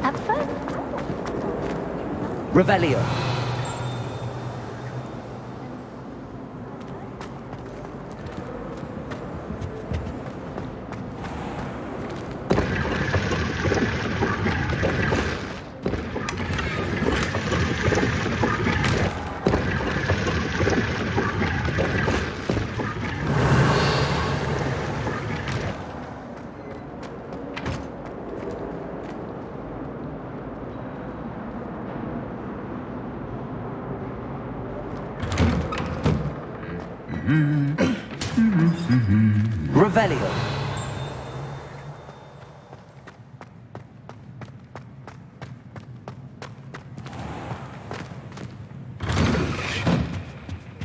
At first, Revelio. Revelio.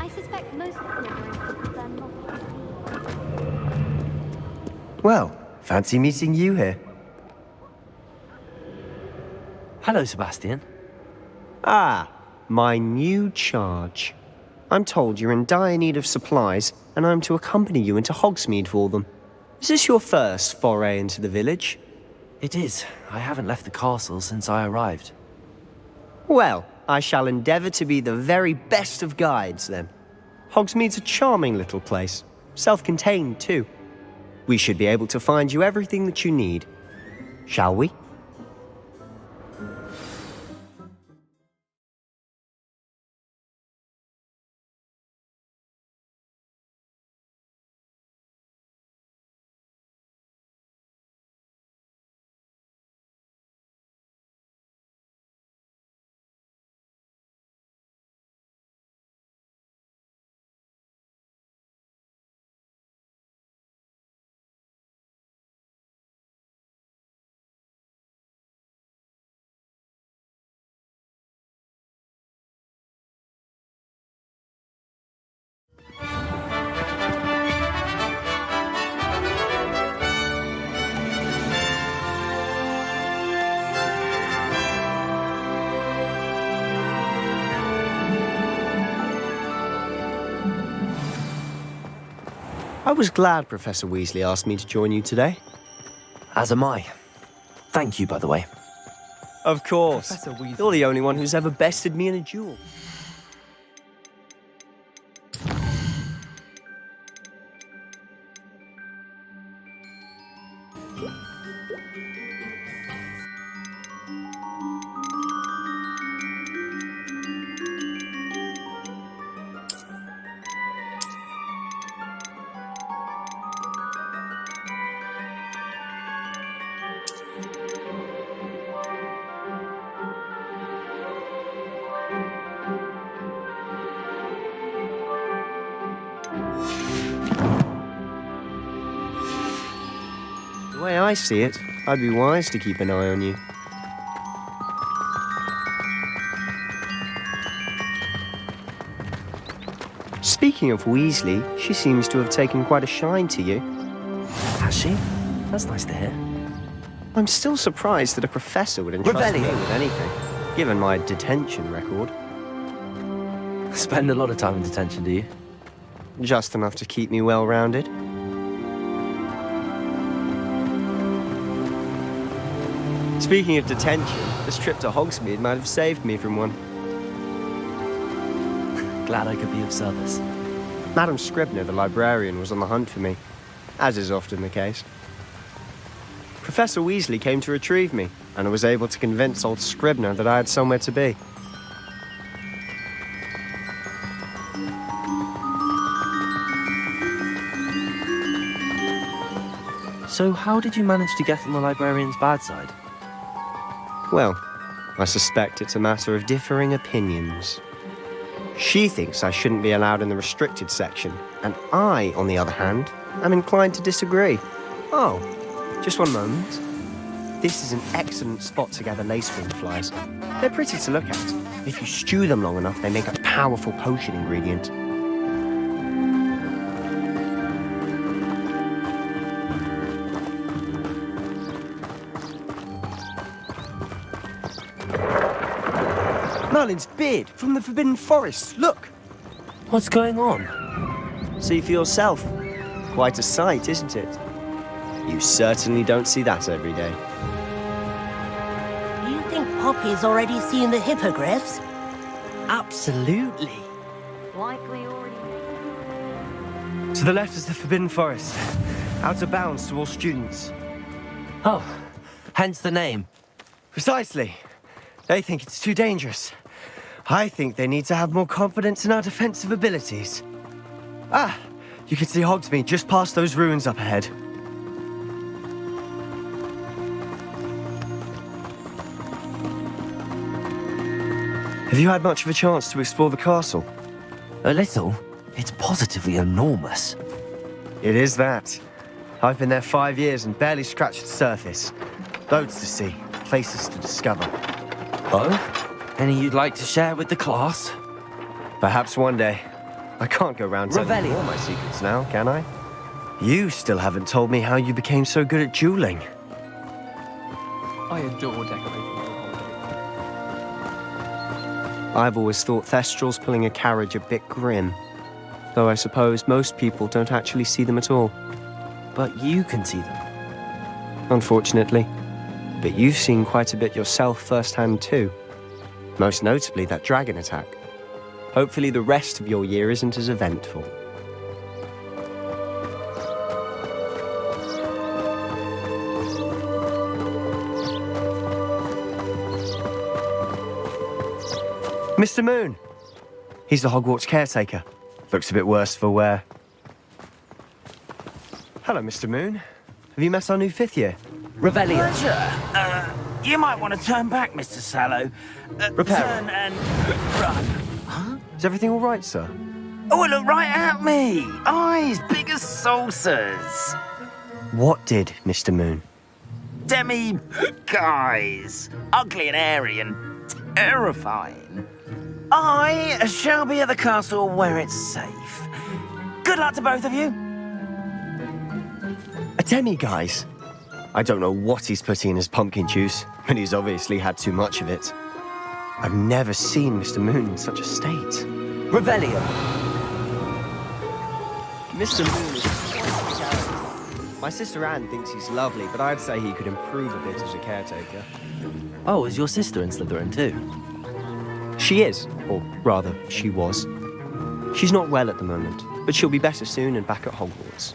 I suspect most Slytherins would prefer not to. Well, fancy meeting you here. Hello, Sebastian. Ah, my new charge. I'm told you're in dire need of supplies, and I'm to accompany you into Hogsmeade for them. Is this your first foray into the village? It is. I haven't left the castle since I arrived. Well, I shall endeavour to be the very best of guides, then. Hogsmeade's a charming little place, self-contained too. We should be able to find you everything that you need. Shall we? I was glad Professor Weasley asked me to join you today. As am I. Thank you, by the way. Of course. Professor Weasley. You're the only one who's ever bested me in a duel. The way I see it, I'd be wise to keep an eye on you. Speaking of Weasley, she seems to have taken quite a shine to you. Has she? That's nice to hear. I'm still surprised that a professor would entrust me Revelio. with anything, given my detention record. Spend a lot of time in detention, do you? Just enough to keep me well-rounded. Speaking of detention, this trip to Hogsmeade might have saved me from one. Glad I could be of service. Madam Scribner, the librarian, was on the hunt for me, as is often the case. Professor Weasley came to retrieve me, and I was able to convince old Scribner that I had somewhere to be. So how did you manage to get on the librarian's bad side? Well, I suspect it's a matter of differing opinions. She thinks I shouldn't be allowed in the restricted section, and I, on the other hand, am inclined to disagree. Oh, just one moment. This is an excellent spot to gather lacewing flies. They're pretty to look at. If you stew them long enough, they make a powerful potion ingredient. Merlin's beard from the Forbidden Forest. Look! What's going on? See for yourself. Quite a sight, isn't it? You certainly don't see that every day. think Poppy's already seen the hippogriffs? Absolutely. Likely already. To the left is the Forbidden Forest. Out of bounds to all students. Oh, hence the name. Precisely. They think it's too dangerous. I think they need to have more confidence in our defensive abilities. Ah, you can see Hogsmeade just past those ruins up ahead. Have you had much of a chance to explore the castle? A little. It's positively enormous. It is that. I've been there 5 years and barely scratched the surface. Loads to see, places to discover. Oh? Any you'd like to share with the class? Perhaps one day. I can't go around telling Revelio. all my secrets now, can I? You still haven't told me how you became so good at dueling. I adore decorating. I've always thought Thestrals pulling a carriage a bit grim. Though I suppose most people don't actually see them at all. But you can see them. Unfortunately. But you've seen quite a bit yourself firsthand too. Most notably that dragon attack. Hopefully the rest of your year isn't as eventful. Mr. Moon! He's the Hogwarts caretaker. Looks a bit worse for wear. Hello, Mr. Moon. Have you met our new 5th year? Revelio. Pleasure. You might want to turn back, Mr. Sallow. Repair. Turn and run. Is everything all right, sir? Oh, look right at me. Eyes big as saucers. What did, Mr. Moon? Demi guys. Ugly and airy and terrifying. I shall be at the castle where it's safe. Good luck to both of you. A demi-guise? I don't know what he's putting in his pumpkin juice, but he's obviously had too much of it. I've never seen Mr. Moon in such a state. Revelio. Mr. Moon is quite character. My sister Anne thinks he's lovely, but I'd say he could improve a bit as a caretaker. Oh, is your sister in Slytherin too? She is, or rather, she was. She's not well at the moment, but she'll be better soon and back at Hogwarts.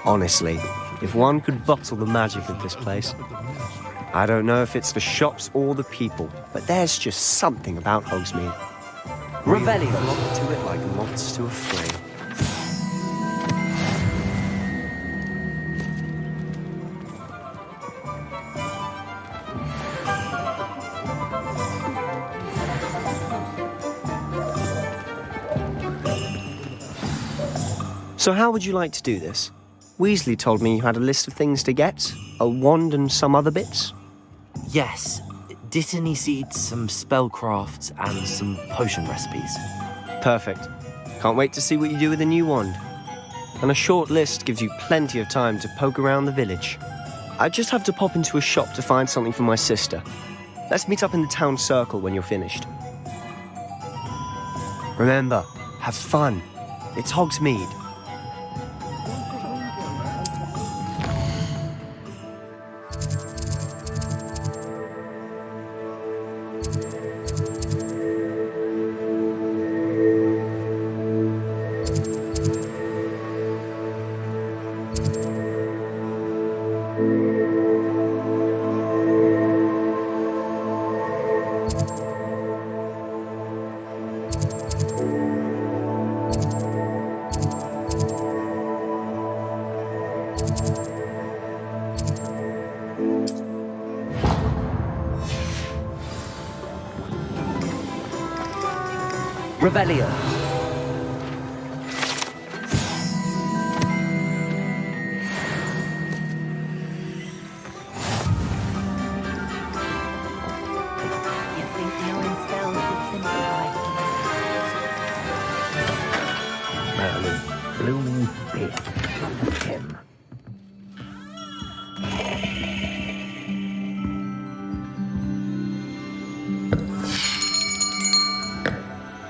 Honestly, if one could bottle the magic of this place. I don't know if it's the shops or the people, but there's just something about Hogsmeade. Revelio. Flock to it like moths to a flame. So how would you like to do this? Weasley told me you had a list of things to get, a wand and some other bits. Yes. Dittany seeds, some spellcrafts, and some potion recipes. Perfect. Can't wait to see what you do with the new wand. And a short list gives you plenty of time to poke around the village. I just have to pop into a shop to find something for my sister. Let's meet up in the town circle when you're finished. Remember, have fun. It's Hogsmeade. Revelio. You think knowing spells would simplify Blue bit of him.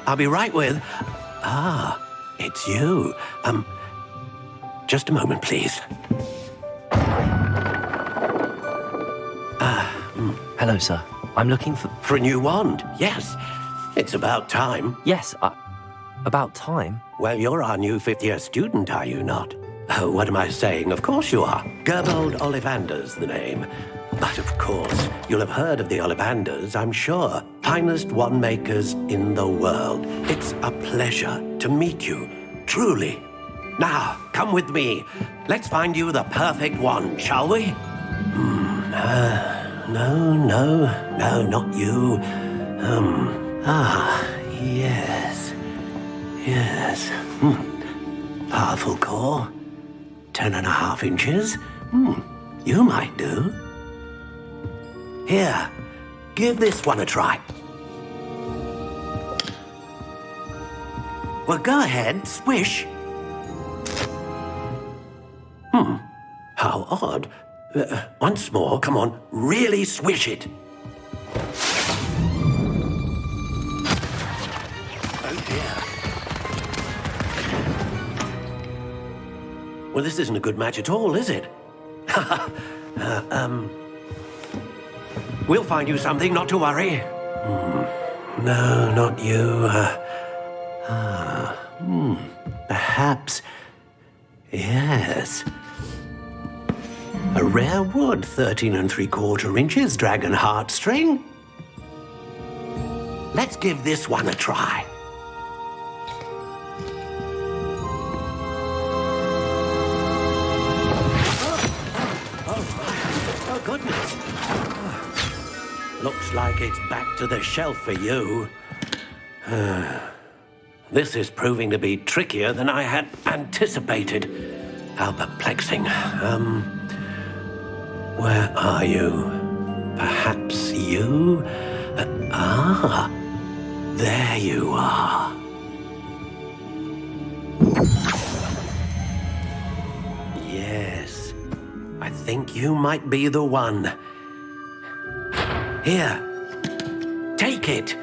I'll be right with... Ah, it's you. Just a moment, please. Hello, sir. I'm looking for... For a new wand, yes. It's about time. Yes, about time. Well, you're our new fifth-year student, are you not? Oh, what am I saying? Of course you are. Gerbold Ollivander's the name. But of course, you'll have heard of the Ollivanders, I'm sure. Finest wand makers in the world. It's a pleasure to meet you, truly. Now, come with me. Let's find you the perfect wand, shall we? No, not you. Yes. Powerful core. 10.5 inches. You might do. Here, give this one a try. Well, go ahead, swish. How odd. Once more, come on, really swish it. Oh dear. Well, this isn't a good match at all, is it? We'll find you something, not to worry. No, not you. Perhaps. Yes. A rare wood, 13 3/4 inches, dragon heartstring. Let's give this one a try. Oh, goodness. Looks like it's back to the shelf for you. This is proving to be trickier than I had anticipated. How perplexing. Where are you? Perhaps you? There you are. Yes, I think you might be the one. Here, take it.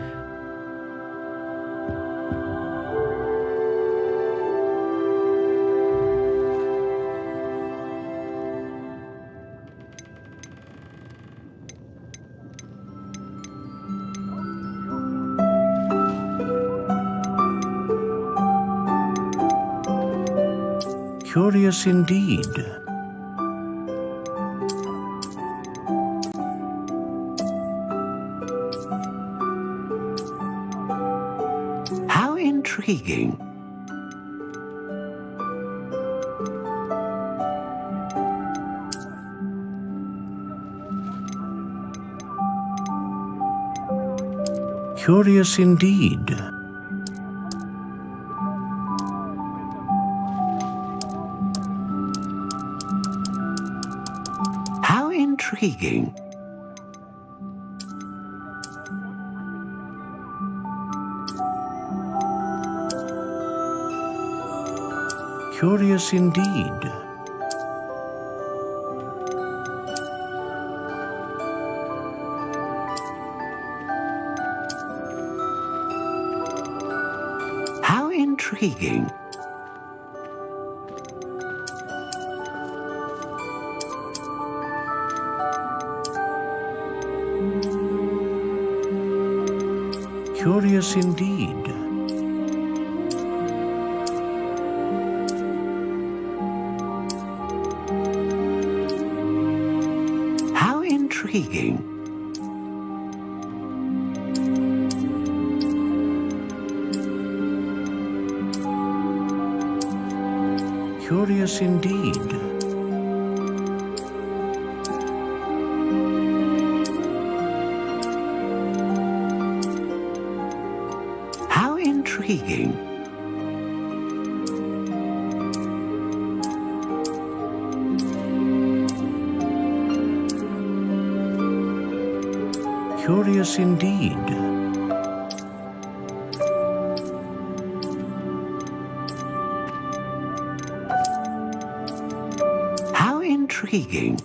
Curious indeed. How intriguing. Curious indeed. Intriguing. Curious indeed. How intriguing. Curious indeed. How intriguing. Curious indeed. Intriguing. Curious indeed. How intriguing.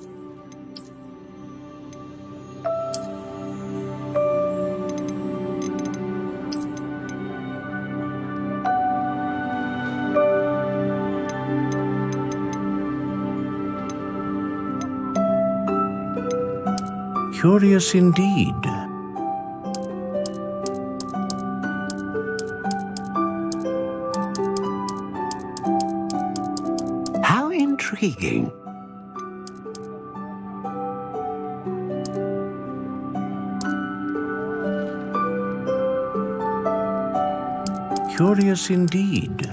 Curious indeed. How intriguing. Curious indeed.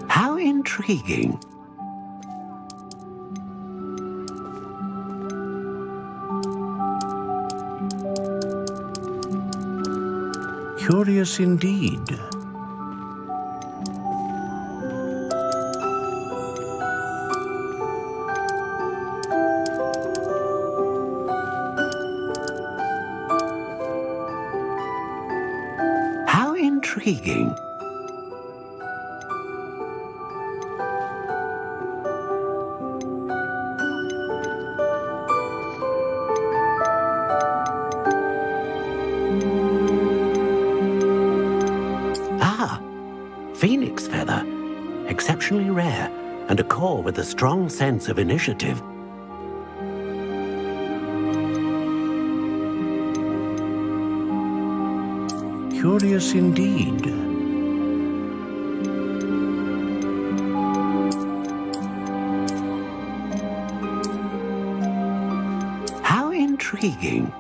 How intriguing. Curious indeed. How intriguing. Ah, phoenix feather. Exceptionally rare, and a core with a strong sense of initiative. Curious indeed. How intriguing.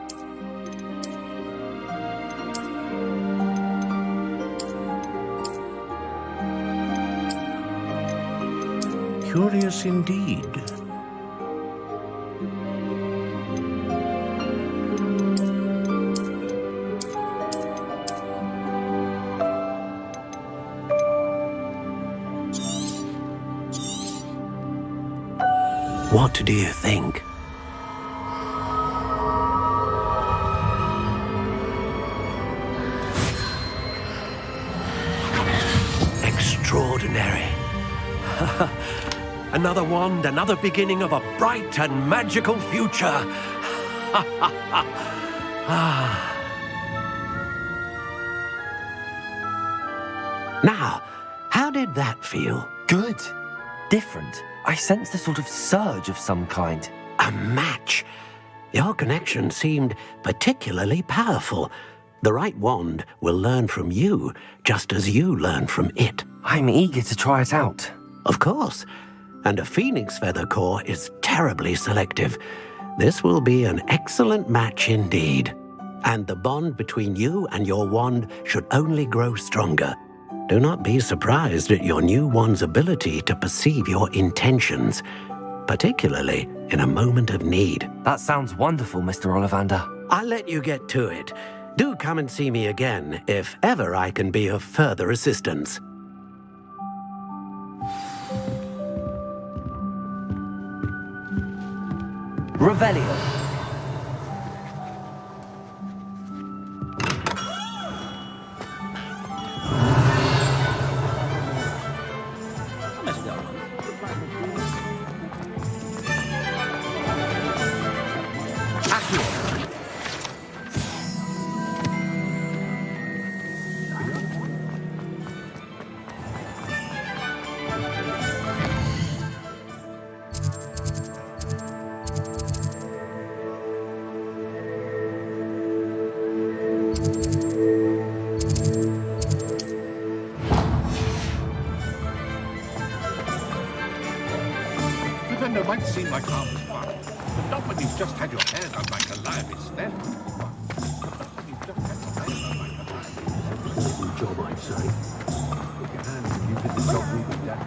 Curious indeed. What do you think? Extraordinary. Another wand, another beginning of a bright and magical future. Now, how did that feel? Good. Different. I sensed a sort of surge of some kind. A match. Your connection seemed particularly powerful. The right wand will learn from you, just as you learn from it. I'm eager to try it out. Of course. And a phoenix feather core is terribly selective. This will be an excellent match indeed. And the bond between you and your wand should only grow stronger. Do not be surprised at your new wand's ability to perceive your intentions, particularly in a moment of need. That sounds wonderful, Mr. Ollivander. I'll let you get to it. Do come and see me again if ever I can be of further assistance. Revelio. Defender might seem like harmless fun, but not when you've just had your hair done like a lioness, then. Job, I'd say. Put your hands and you did the job we did that.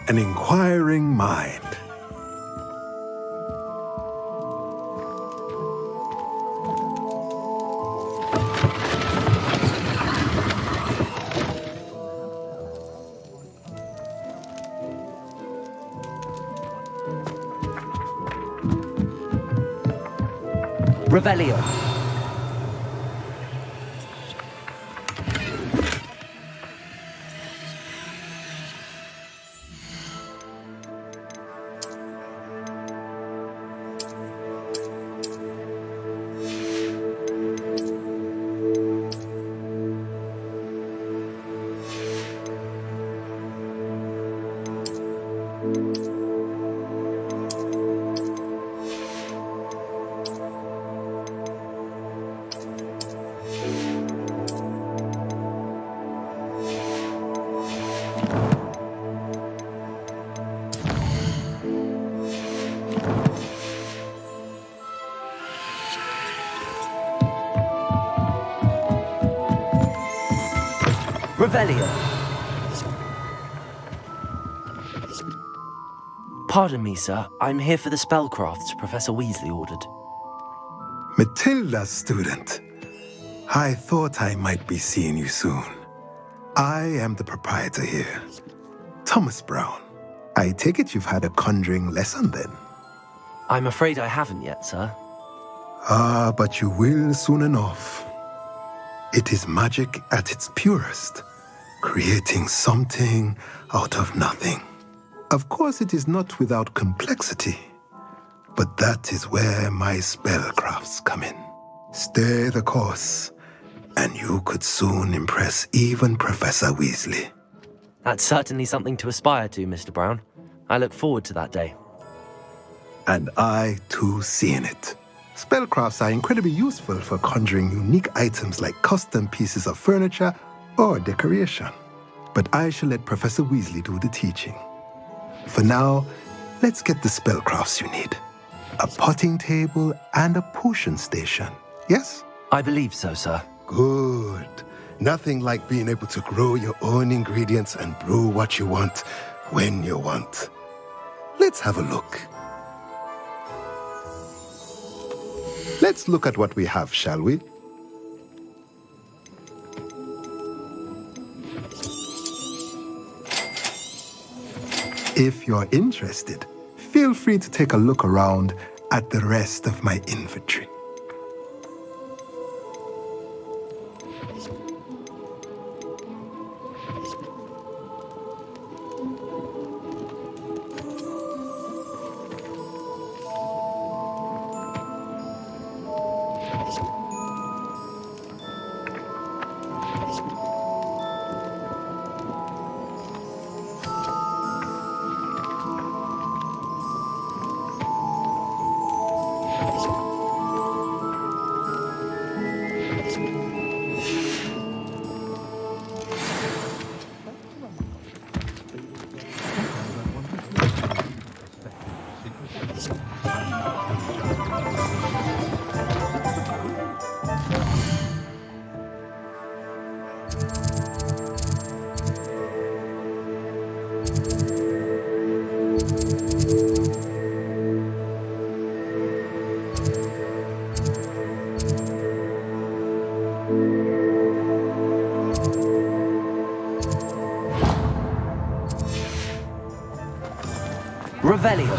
An inquiring mind. Revelio. Revelio. Pardon me, sir. I'm here for the spellcrafts Professor Weasley ordered. Matilda's student. I thought I might be seeing you soon. I am the proprietor here, Thomas Brown. I take it you've had a conjuring lesson then? I'm afraid I haven't yet, sir. Ah, but you will soon enough. It is magic at its purest, creating something out of nothing. Of course, it is not without complexity, but that is where my spellcrafts come in. Stay the course, and you could soon impress even Professor Weasley. That's certainly something to aspire to, Mr. Brown. I look forward to that day. And I, too, see in it. Spellcrafts are incredibly useful for conjuring unique items like custom pieces of furniture or decoration. But I shall let Professor Weasley do the teaching. For now, let's get the spellcrafts you need. A potting table and a potion station, yes? I believe so, sir. Good. Nothing like being able to grow your own ingredients and brew what you want, when you want. Let's have a look. Let's look at what we have, shall we? If you're interested, feel free to take a look around at the rest of my inventory. Revelio.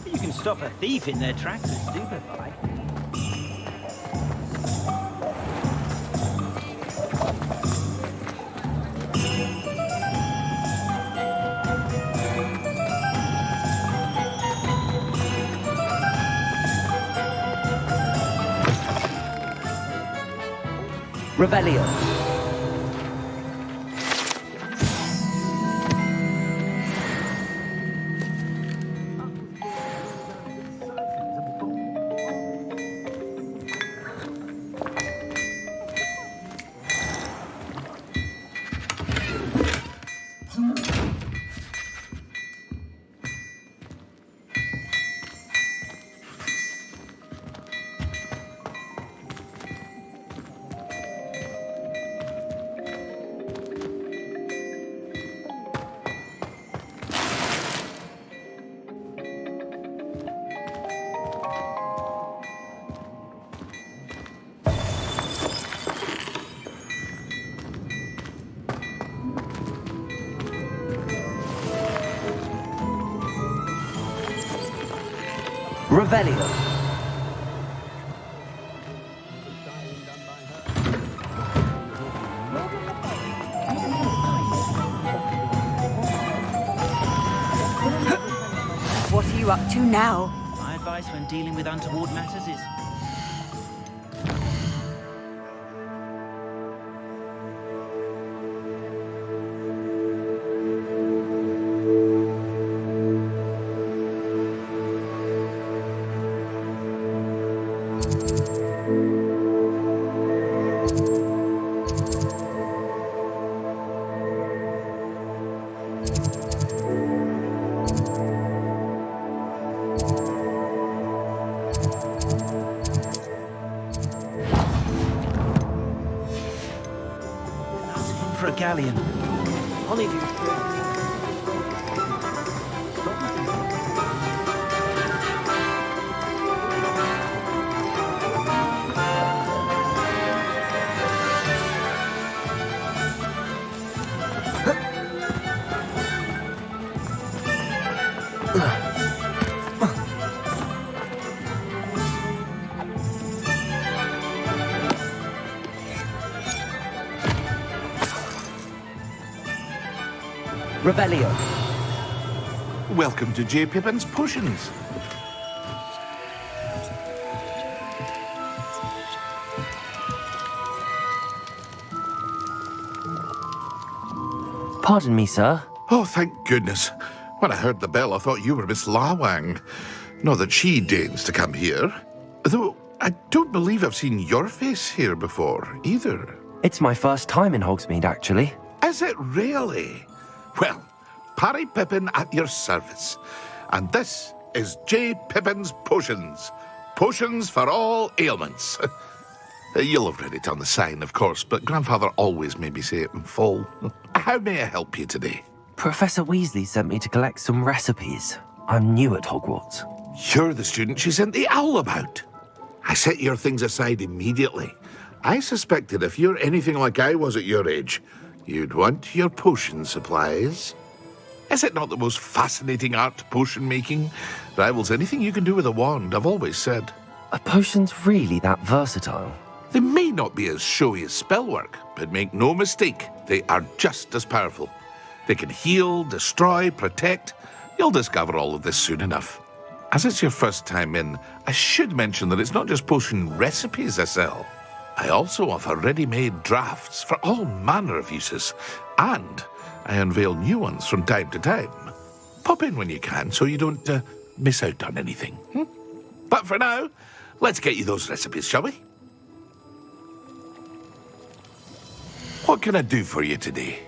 You can stop a thief in their tracks with stupefy. Revelio. Revelio. What are you up to now? My advice when dealing with untoward matters is for a galleon. Honeydew's good. Revelio. Welcome to J. Pippin's Potions. Pardon me, sir. Oh, thank goodness. When I heard the bell, I thought you were Miss Lawang. Not that she deigns to come here. Though I don't believe I've seen your face here before, either. It's my first time in Hogsmeade, actually. Is it really? Well, Parry Pippin at your service. And this is J. Pippin's Potions. Potions for all ailments. You'll have read it on the sign, of course, but Grandfather always made me say it in full. How may I help you today? Professor Weasley sent me to collect some recipes. I'm new at Hogwarts. You're the student she sent the owl about. I set your things aside immediately. I suspected if you're anything like I was at your age, you'd want your potion supplies. Is it not the most fascinating art, potion making? Rivals anything you can do with a wand, I've always said. Are potions really that versatile? They may not be as showy as spellwork, but make no mistake, they are just as powerful. They can heal, destroy, protect. You'll discover all of this soon enough. As it's your first time in, I should mention that it's not just potion recipes I sell. I also offer ready-made drafts for all manner of uses, and I unveil new ones from time to time. Pop in when you can so you don't miss out on anything. But for now, let's get you those recipes, shall we? What can I do for you today?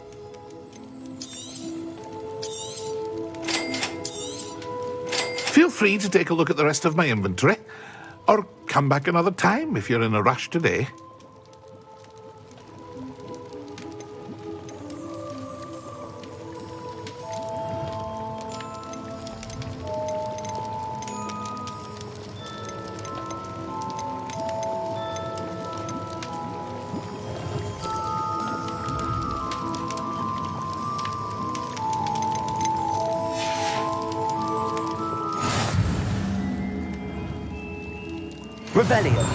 Feel free to take a look at the rest of my inventory, or come back another time if you're in a rush today. Revelio.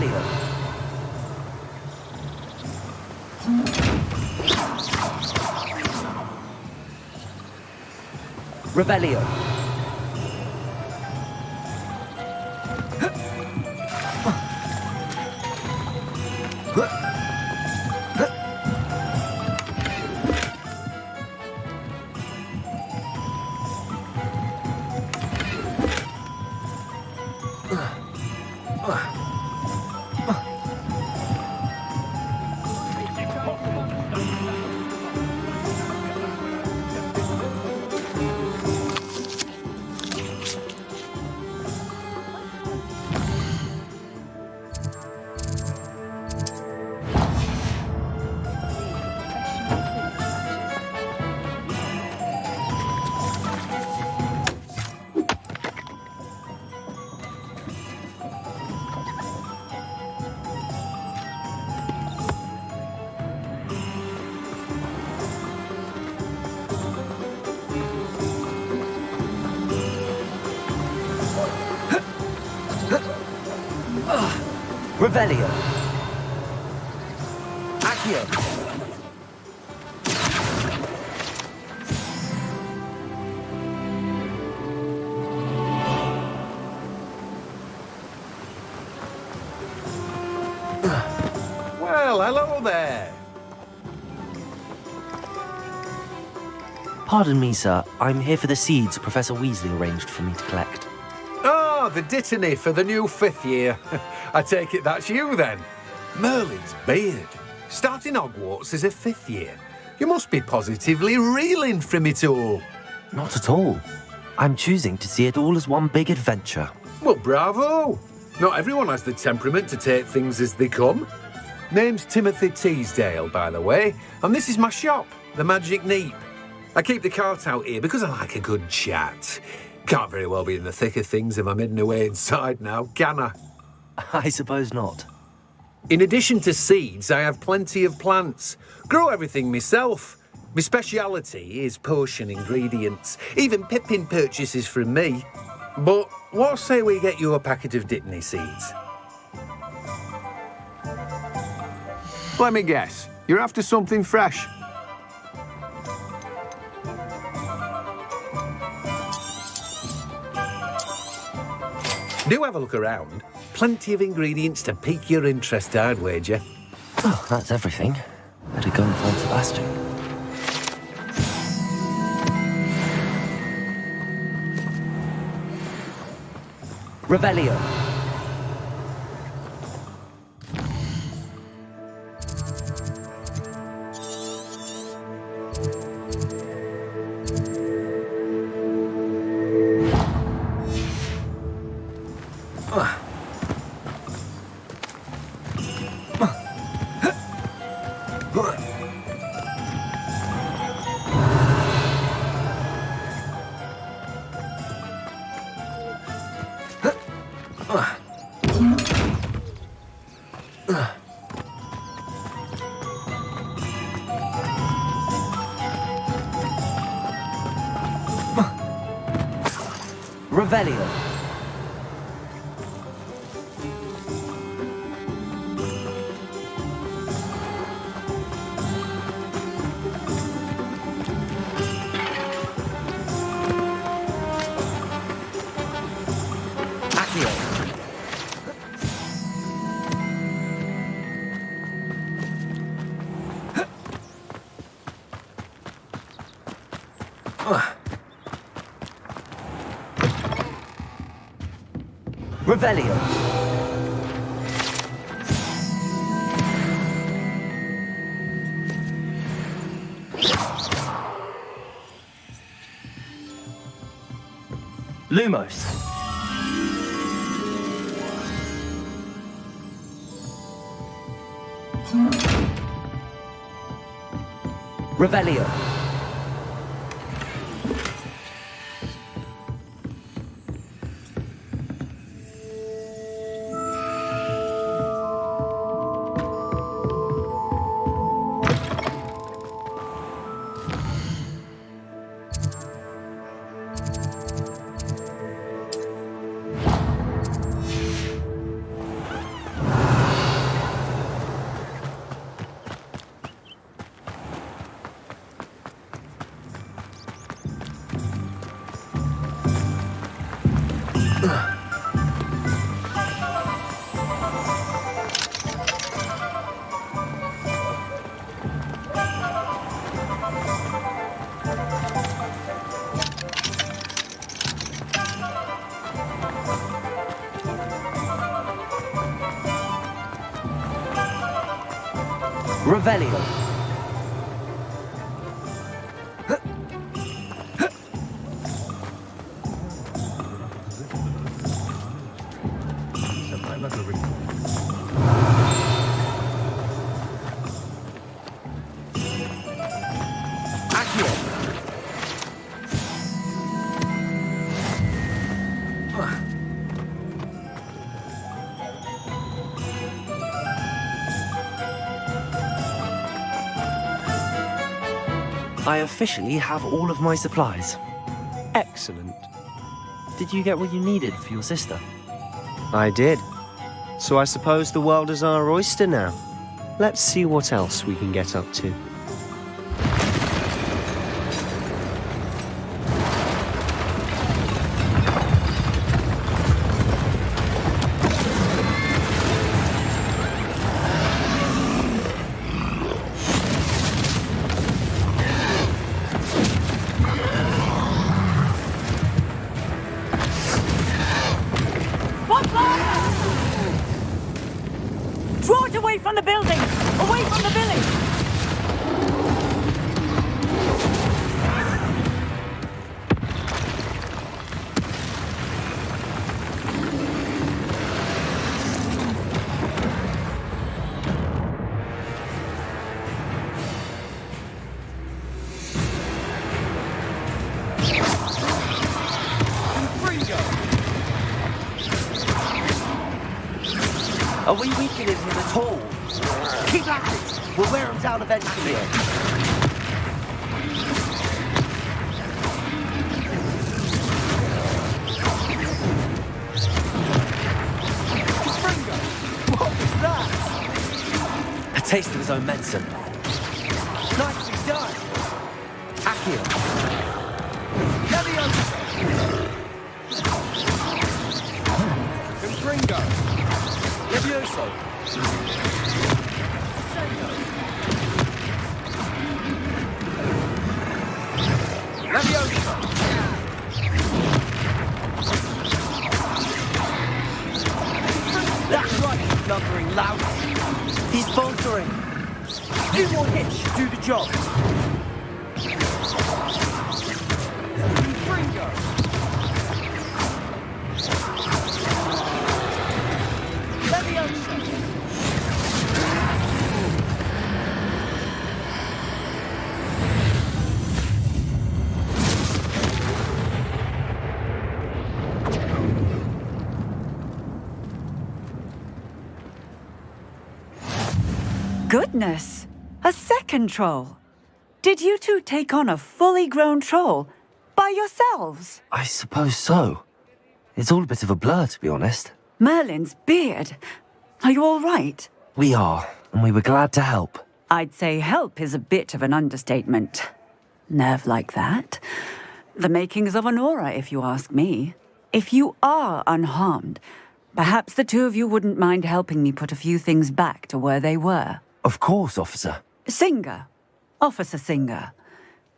Revelio. Revelio. Revelio. Accio. Well, hello there. Pardon me, sir. I'm here for the seeds Professor Weasley arranged for me to collect. Oh, the Dittany for the new 5th year. I take it that's you then. Merlin's beard. Starting Hogwarts as a 5th year. You must be positively reeling from it all. Not at all. I'm choosing to see it all as one big adventure. Well, bravo. Not everyone has the temperament to take things as they come. Name's Timothy Teasdale, by the way, and this is my shop, the Magic Neep. I keep the cart out here because I like a good chat. Can't very well be in the thick of things if I'm hidden away inside now, can I? I suppose not. In addition to seeds, I have plenty of plants. Grow everything myself. My speciality is potion ingredients. Even Pippin purchases from me. But what say we get you a packet of Dittany seeds? Let me guess. You're after something fresh. Do have a look around. Plenty of ingredients to pique your interest, I'd wager. Oh, that's everything. Better go and find Sebastian. Revelio. Revelio. Revelio. Lumos. Revelio. Revelio. I officially have all of my supplies. Excellent. Did you get what you needed for your sister? I did. So I suppose the world is our oyster now. Let's see what else we can get up to. Get away from the building! Away from the village! Are we weakening him at all? Keep at it! We'll wear him down eventually. What was that? A taste of his own medicine. Nicely done! Accio. Confringo! Levioso. Levioso! That's right, you blundering lout. He's faltering. Do more hits should do the job. Confringo! Goodness! A second troll! Did you two take on a fully grown troll by yourselves? I suppose so. It's all a bit of a blur, to be honest. Merlin's beard. Are you all right? We are, and we were glad to help. I'd say help is a bit of an understatement. Nerve like that. The makings of an aura, if you ask me. If you are unharmed, perhaps the two of you wouldn't mind helping me put a few things back to where they were. Of course, officer. Singer. Officer Singer.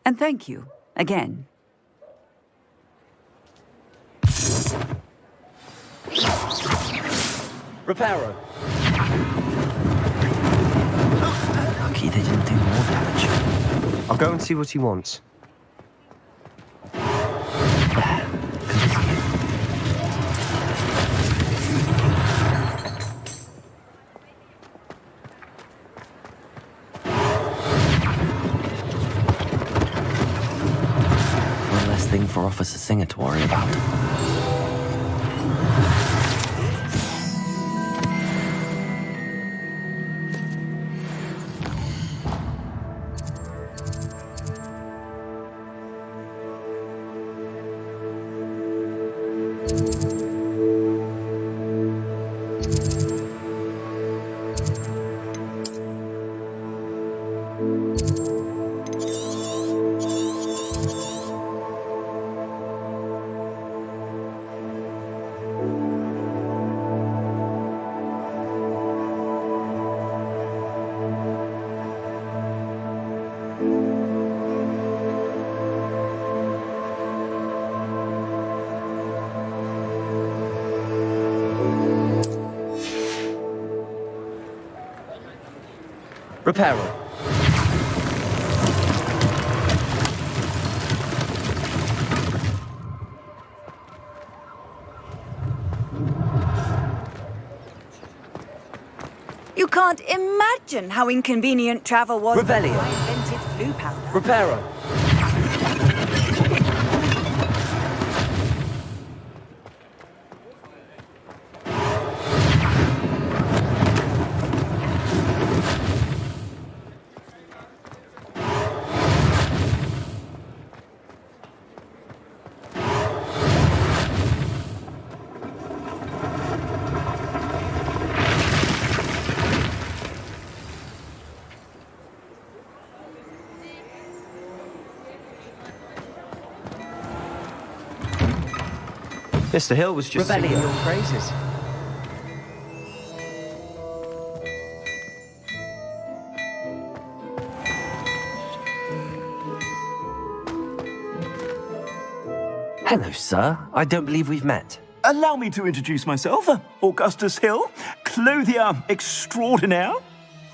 And thank you, again. Reparo. Lucky they didn't do more damage. I'll go and see what he wants. One less thing for Officer Singer to worry about. Reparo. You can't imagine how inconvenient travel was Revelio. before I invented flu powder. Reparo. Mr. Hill was just singing your praises. Hello, sir. I don't believe we've met. Allow me to introduce myself, Augustus Hill, clothier extraordinaire.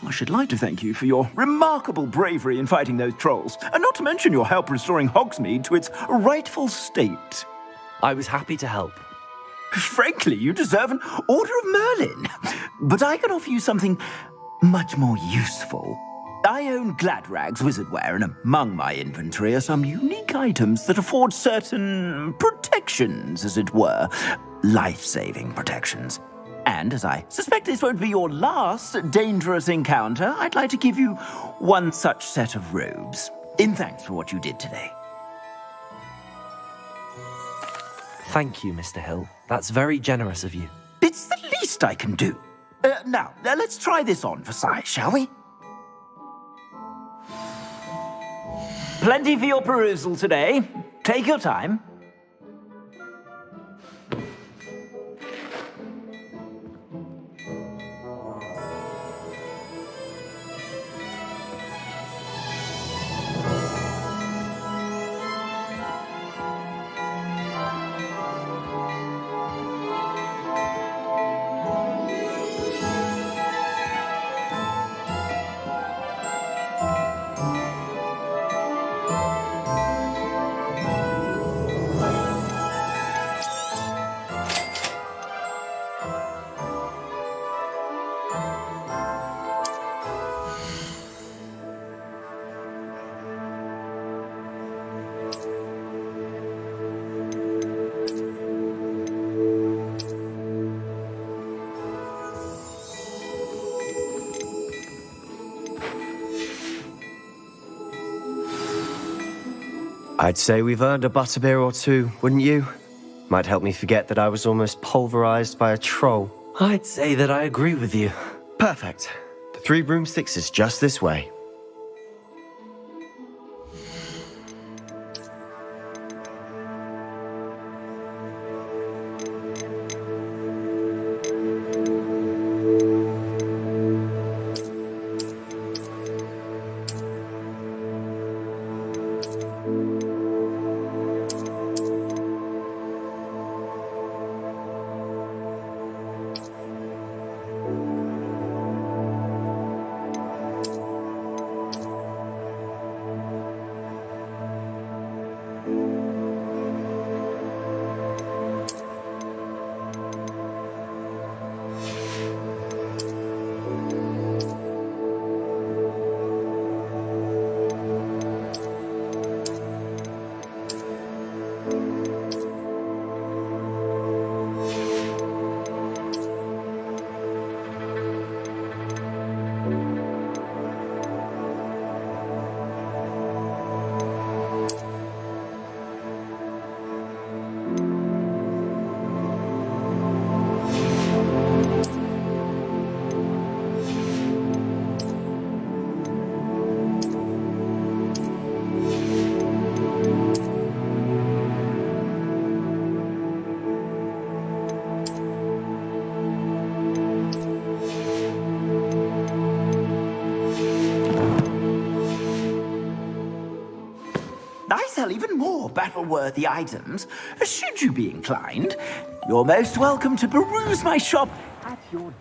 I should like to thank you for your remarkable bravery in fighting those trolls, and not to mention your help restoring Hogsmeade to its rightful state. I was happy to help. Frankly, you deserve an Order of Merlin. But I can offer you something much more useful. I own Gladrag's wizardware, and among my inventory are some unique items that afford certain protections, as it were. Life-saving protections. And as I suspect this won't be your last dangerous encounter, I'd like to give you one such set of robes, in thanks for what you did today. Thank you, Mr. Hill. That's very generous of you. It's the least I can do. Now, let's try this on for size, shall we? Plenty for your perusal today. Take your time. I'd say we've earned a butterbeer or two, wouldn't you? Might help me forget that I was almost pulverized by a troll. I'd say that I agree with you. Perfect. The 3 broomsticks is just this way. I sell even more battle-worthy items. Should you be inclined, you're most welcome to peruse my shop at your leisure.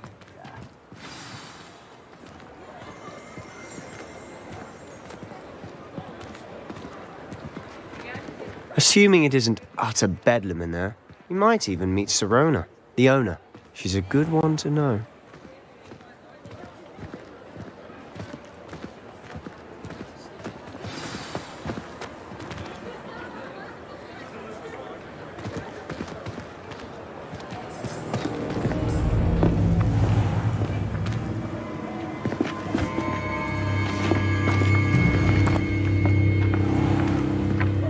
Assuming it isn't utter bedlam in there, you might even meet Serona, the owner. She's a good one to know.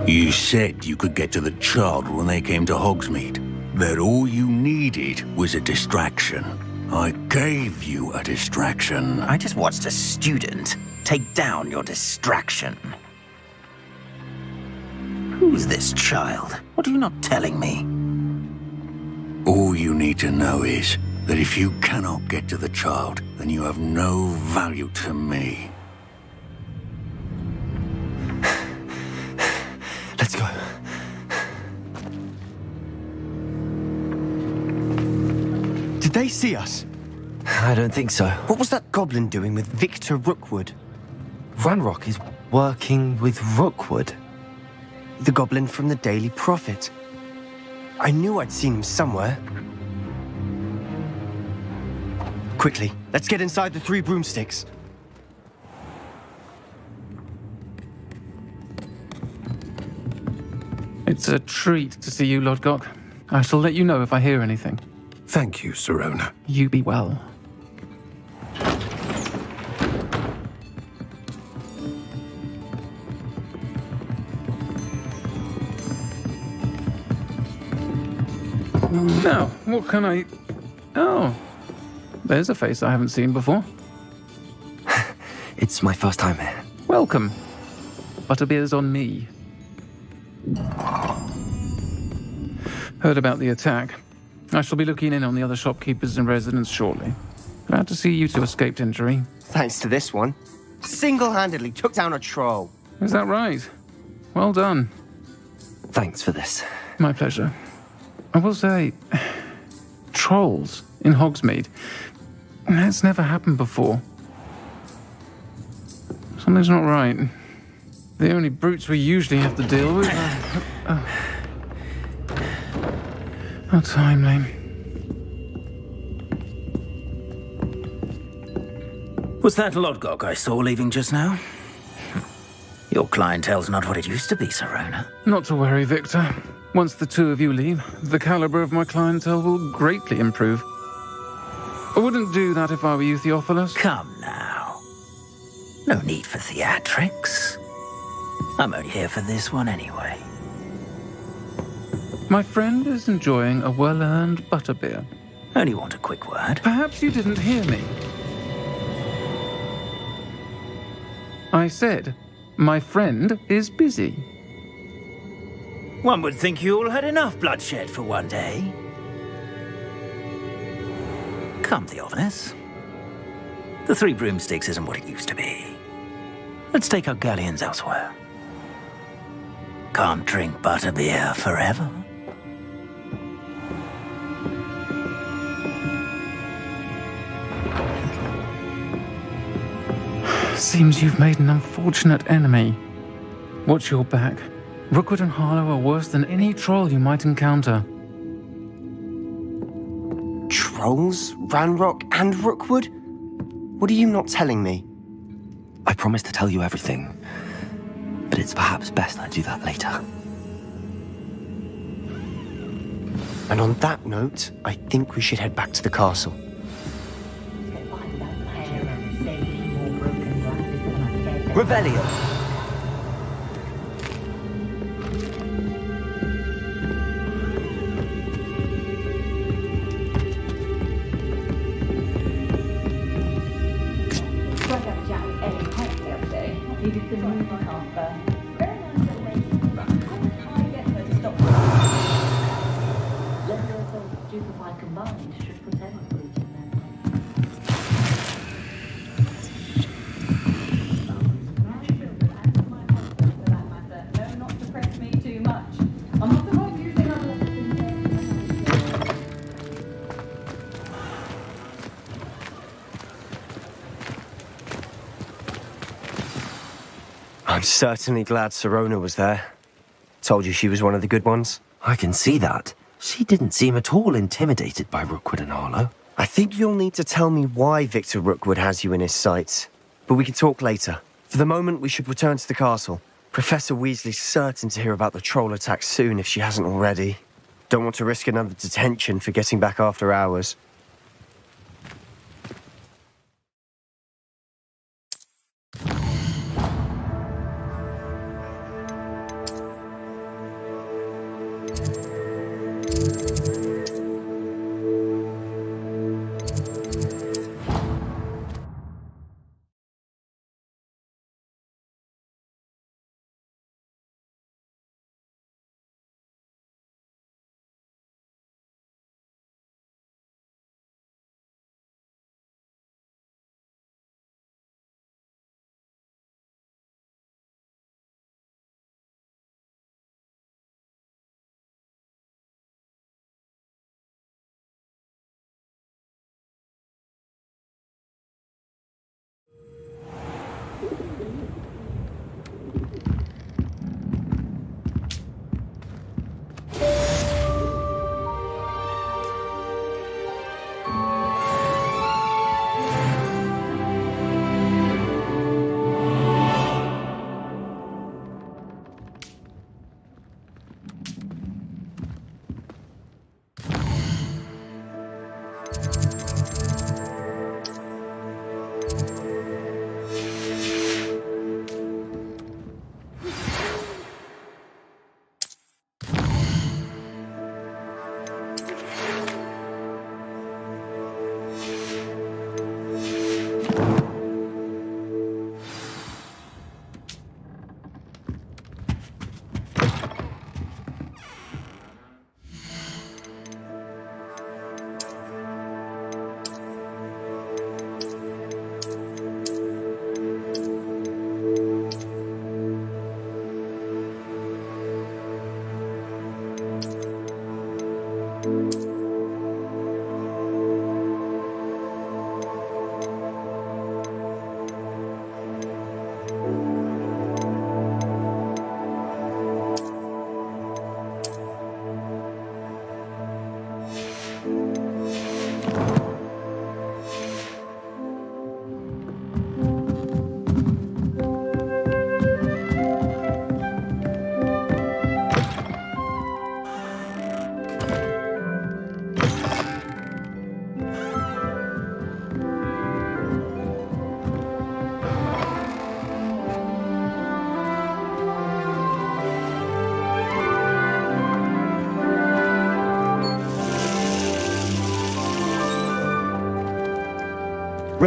You said you could get to the child when they came to Hogsmeade. That all you needed was a distraction. I gave you a distraction. I just watched a student take down your distraction. Who's this child? What are you not telling me? All you need to know is that if you cannot get to the child, then you have no value to me. Let's go. Did they see us? I don't think so. What was that goblin doing with Victor Rookwood? Ranrock is working with Rookwood. The goblin from the Daily Prophet. I knew I'd seen him somewhere. Quickly, let's get inside the 3 broomsticks. It's a treat to see you, Lodgok. I shall let you know if I hear anything. Thank you, Sirona. You be well. Now, what can I... Oh, there's a face I haven't seen before. It's my first time here. Welcome. Butterbeer's on me. Heard about the attack. I shall be looking in on the other shopkeepers and residents shortly. Glad to see you two escaped injury. Thanks to this one. Single-handedly took down a troll. Is that right? Well done. Thanks for this. My pleasure. I will say, trolls in Hogsmeade. That's never happened before. Something's not right. The only brutes we usually have to deal with are... How timely. Was that Lodgok I saw leaving just now? Your clientele's not what it used to be, Sirona. Not to worry, Victor. Once the 2 of you leave, the caliber of my clientele will greatly improve. I wouldn't do that if I were you, Theophilus. Come now. No need for theatrics. I'm only here for this one anyway. My friend is enjoying a well-earned butterbeer. Only want a quick word. Perhaps you didn't hear me. I said, my friend is busy. One would think you all had enough bloodshed for one day. Come, Theophilus. The 3 broomsticks isn't what it used to be. Let's take our galleons elsewhere. Can't drink butterbeer forever. Seems you've made an unfortunate enemy. Watch your back. Rookwood and Harlow are worse than any troll you might encounter. Trolls? Ranrock and Rookwood? What are you not telling me? I promise to tell you everything, but it's perhaps best I do that later. And on that note, I think we should head back to the castle. Revelio! I'm certainly glad Sirona was there. Told you she was one of the good ones. I can see that. She didn't seem at all intimidated by Rookwood and Harlow. I think you'll need to tell me why Victor Rookwood has you in his sights. But we can talk later. For the moment, we should return to the castle. Professor Weasley's certain to hear about the troll attack soon if she hasn't already. Don't want to risk another detention for getting back after hours.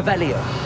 Revelio.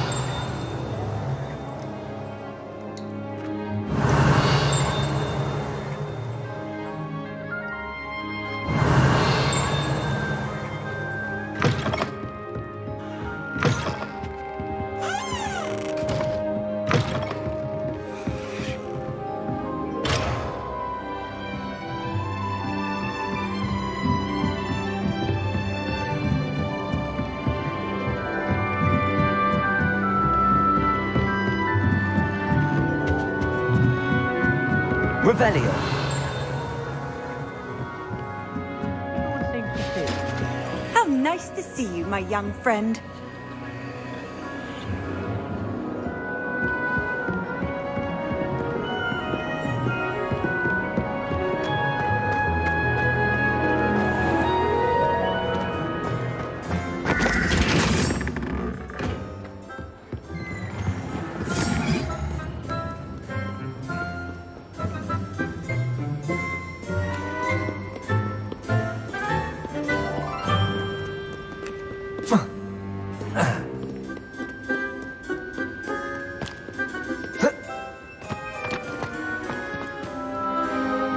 Revelio. How nice to see you, my young friend.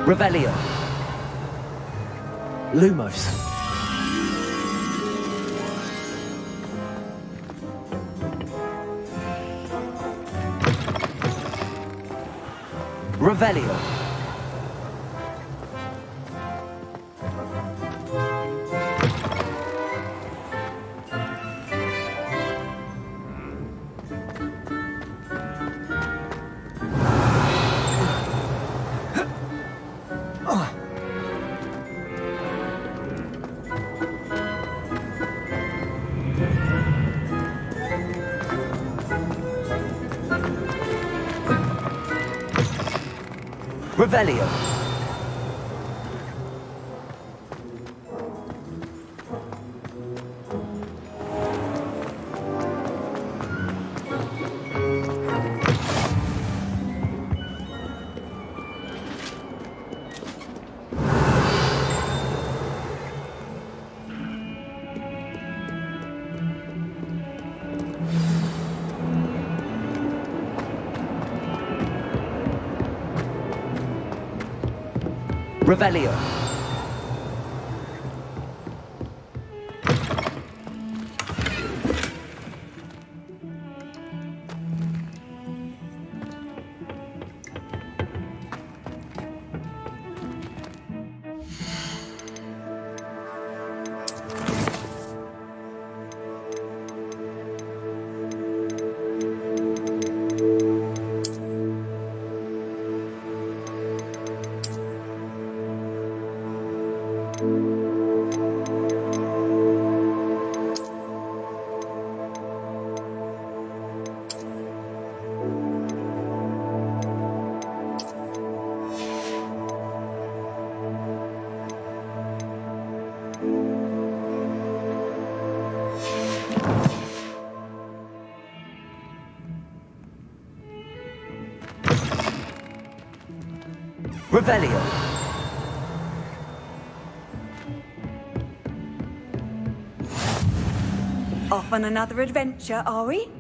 Revelio. Lumos. Revelio. Revelio. Revelio. Revelio. Off on another adventure, are we?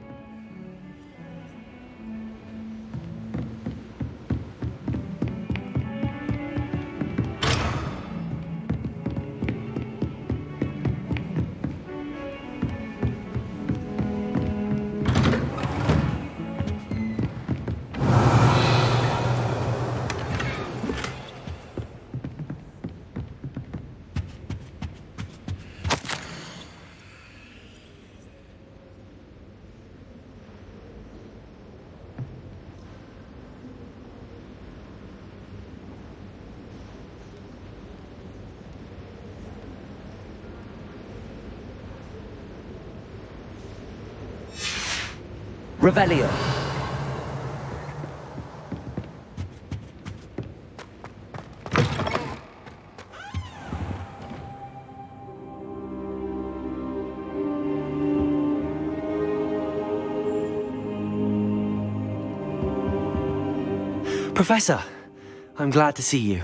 Revelio. Professor, I'm glad to see you.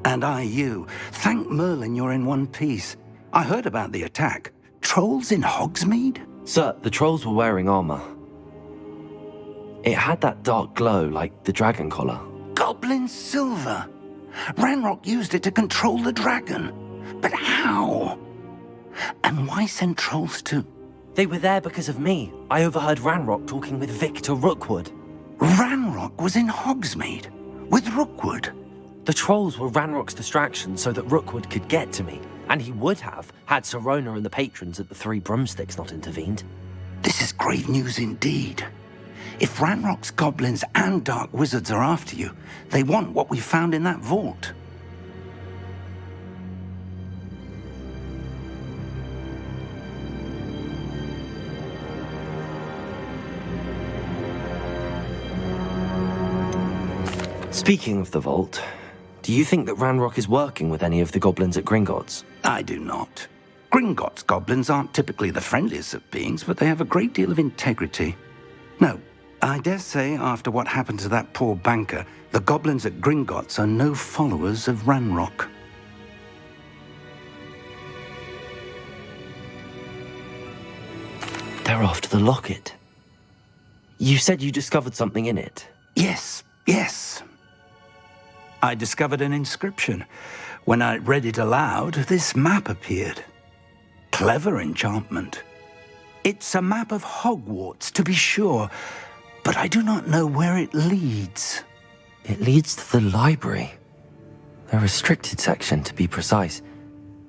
And I you. Thank Merlin you're in one piece. I heard about the attack. Trolls in Hogsmeade? Sir, the trolls were wearing armor. It had that dark glow like the dragon collar. Goblin silver. Ranrock used it to control the dragon. But how? And why send trolls too? They were there because of me. I overheard Ranrock talking with Victor Rookwood. Ranrock was in Hogsmeade? With Rookwood? The trolls were Ranrock's distraction so that Rookwood could get to me. And he would have, had Sirona and the patrons at the Three Broomsticks not intervened. This is grave news indeed. If Ranrock's goblins and dark wizards are after you, they want what we found in that vault. Speaking of the vault, do you think that Ranrock is working with any of the goblins at Gringotts? I do not. Gringotts goblins aren't typically the friendliest of beings, but they have a great deal of integrity. No, I dare say after what happened to that poor banker, the goblins at Gringotts are no followers of Ranrock. They're after the locket. You said you discovered something in it. Yes. I discovered an inscription. When I read it aloud, this map appeared. Clever enchantment. It's a map of Hogwarts, to be sure, but I do not know where it leads. It leads to the library. The restricted section, to be precise,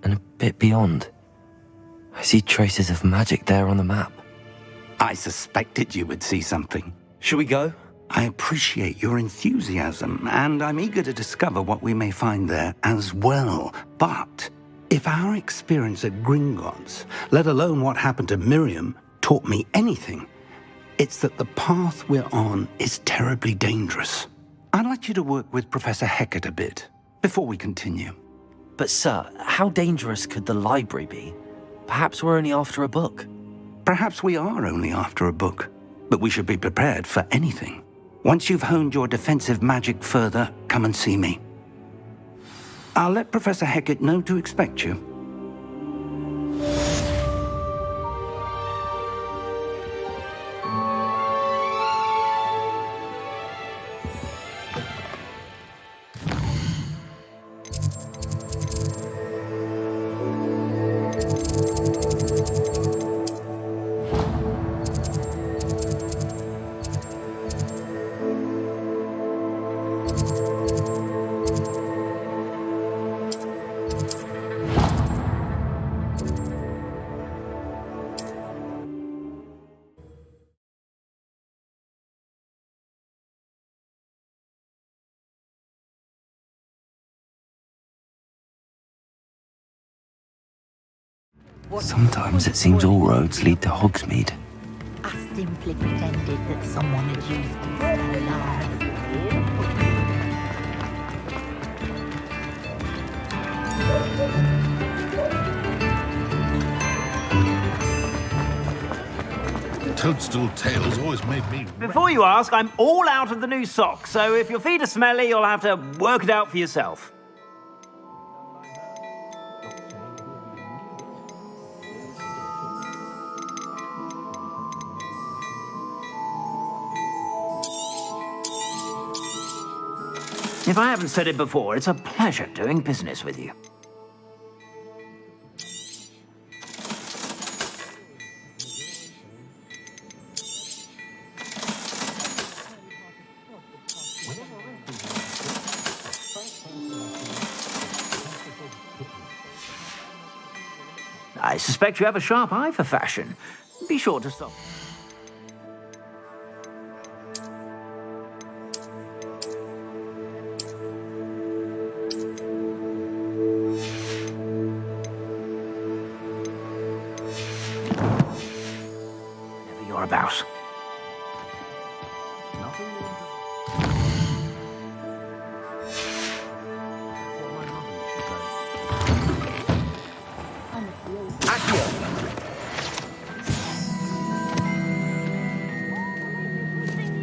and a bit beyond. I see traces of magic there on the map. I suspected you would see something. Shall we go? I appreciate your enthusiasm, and I'm eager to discover what we may find there as well. But if our experience at Gringotts, let alone what happened to Miriam, taught me anything, it's that the path we're on is terribly dangerous. I'd like you to work with Professor Hecat a bit before we continue. But sir, how dangerous could the library be? Perhaps we're only after a book. Perhaps we are only after a book, but we should be prepared for anything. Once you've honed your defensive magic further, come and see me. I'll let Professor Hecat know to expect you. Sometimes it seems all roads lead to Hogsmeade. I simply pretended that someone had used it to their lives. toadstool tails always made me... Before you ask, I'm all out of the new socks, so if your feet are smelly, you'll have to work it out for yourself. If I haven't said it before, it's a pleasure doing business with you. I suspect you have a sharp eye for fashion. Be sure to stop. Whatever you're about.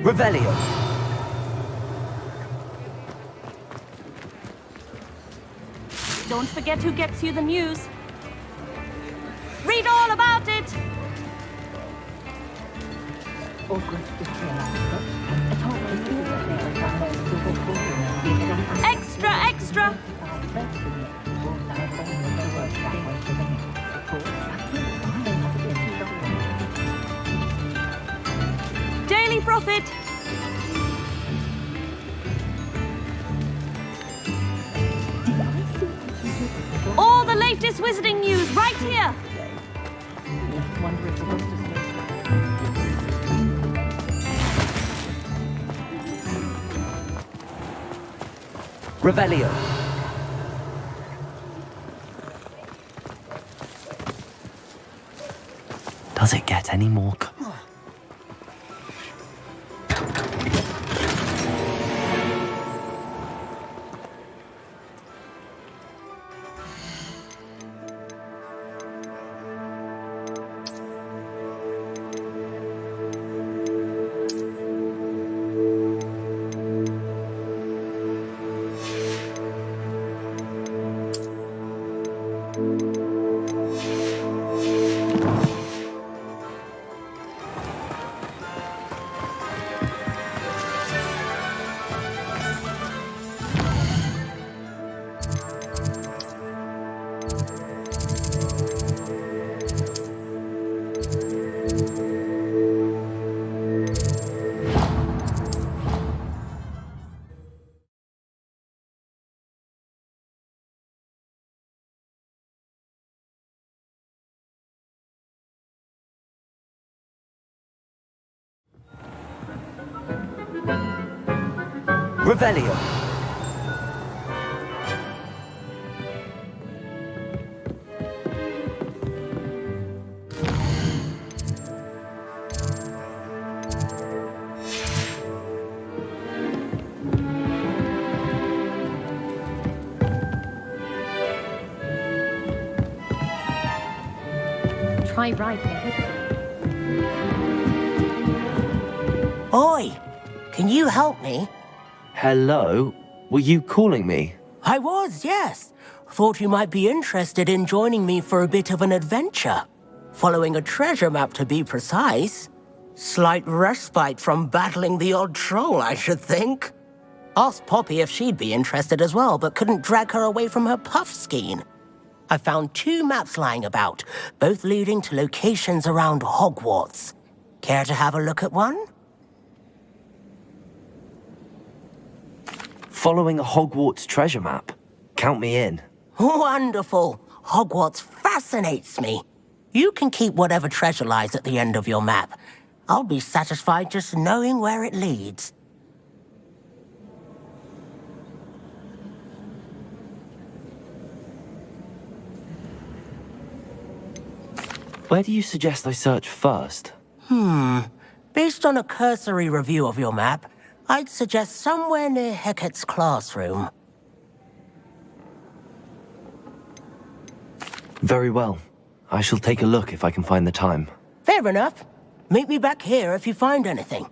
Revelio. Don't forget who gets you the news. Read all about it! Extra, extra! Daily Prophet! All the latest wizarding news right here! Revelio. Does it get any more... Revelio. Try right here. Oi! Can you help me? Hello? Were you calling me? I was, yes. Thought you might be interested in joining me for a bit of an adventure. Following a treasure map, to be precise. Slight respite from battling the odd troll, I should think. Asked Poppy if she'd be interested as well, but couldn't drag her away from her puff skein. I found 2 maps lying about, both leading to locations around Hogwarts. Care to have a look at one? Following a Hogwarts treasure map. Count me in. Wonderful. Hogwarts fascinates me. You can keep whatever treasure lies at the end of your map. I'll be satisfied just knowing where it leads. Where do you suggest I search first? Based on a cursory review of your map, I'd suggest somewhere near Hecat's classroom. Very well. I shall take a look if I can find the time. Fair enough. Meet me back here if you find anything.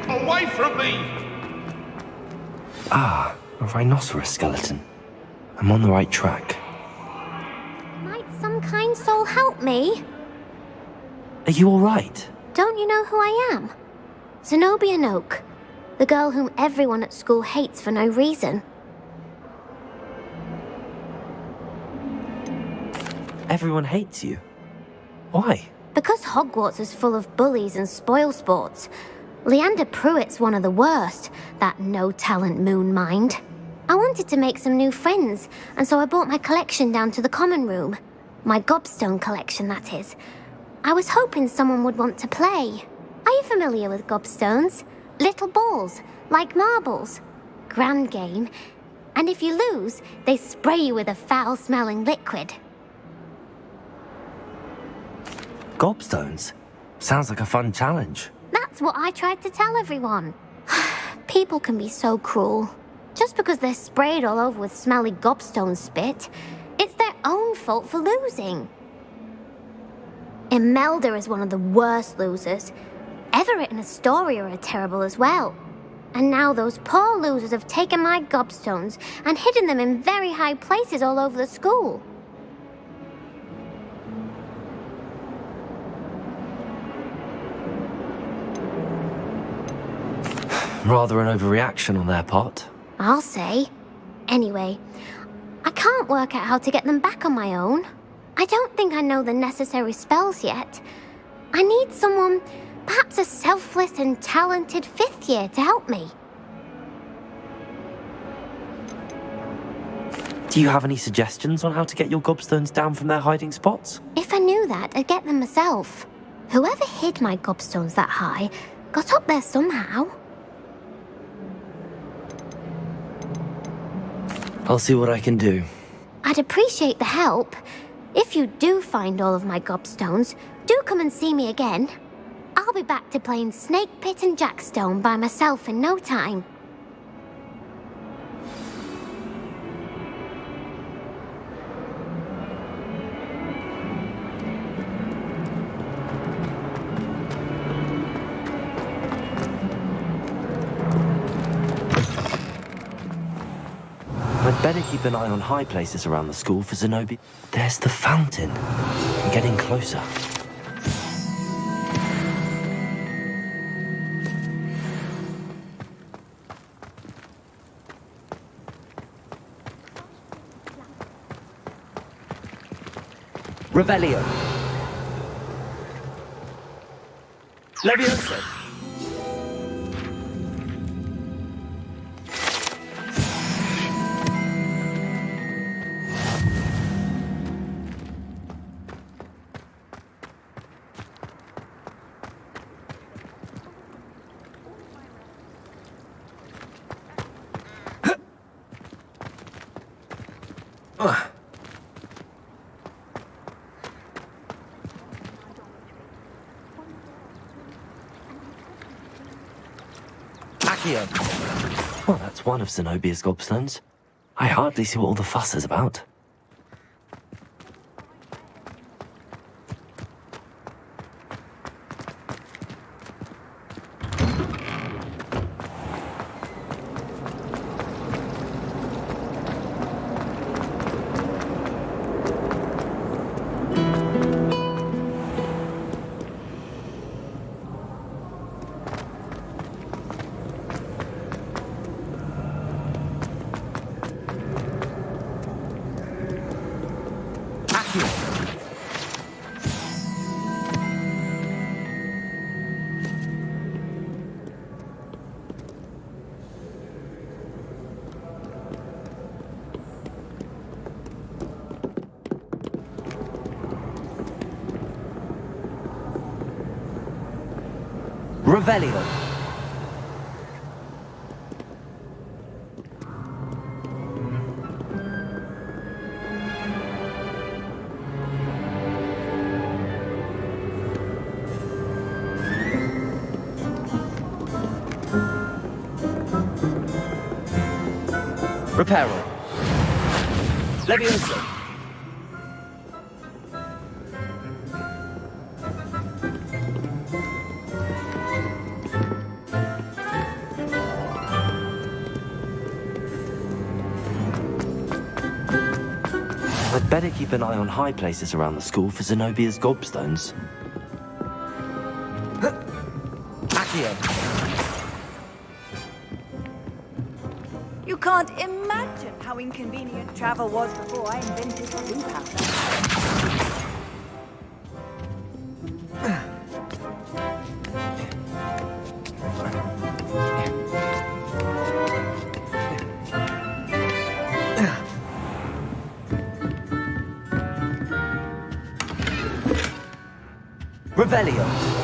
Away from me! Ah, a rhinoceros skeleton. I'm on the right track. Might some kind soul help me? Are you alright? Don't you know who I am? Zenobia Noak, the girl whom everyone at school hates for no reason. Everyone hates you. Why? Because Hogwarts is full of bullies and spoilsports. Leander Pruitt's one of the worst, that no-talent moon mind. I wanted to make some new friends, and so I brought my collection down to the common room. My gobstone collection, that is. I was hoping someone would want to play. Are you familiar with gobstones? Little balls, like marbles. Grand game. And if you lose, they spray you with a foul-smelling liquid. Gobstones? Sounds like a fun challenge. That's what I tried to tell everyone. People can be so cruel. Just because they're sprayed all over with smelly gobstone spit, it's their own fault for losing. Imelda is one of the worst losers. Everett and Astoria are terrible as well. And now those poor losers have taken my gobstones and hidden them in very high places all over the school. Rather an overreaction on their part. I'll say. Anyway, I can't work out how to get them back on my own. I don't think I know the necessary spells yet. I need someone, perhaps a selfless and talented fifth year to help me. Do you have any suggestions on how to get your gobstones down from their hiding spots? If I knew that, I'd get them myself. Whoever hid my gobstones that high got up there somehow. I'll see what I can do. I'd appreciate the help. If you do find all of my gobstones, do come and see me again. I'll be back to playing Snake Pit and Jackstone by myself in no time. I'd better keep an eye on high places around the school for Zenobia. There's the fountain. I'm getting closer. Revelio. Leviosa. Well, that's one of Zenobia's gobstones. I hardly see what all the fuss is about. Revelio. Reparo. Levioso. I'd better keep an eye on high places around the school for Zenobia's gobstones. Accio. You can't imagine how inconvenient travel was before I invented blue powder. Revelio.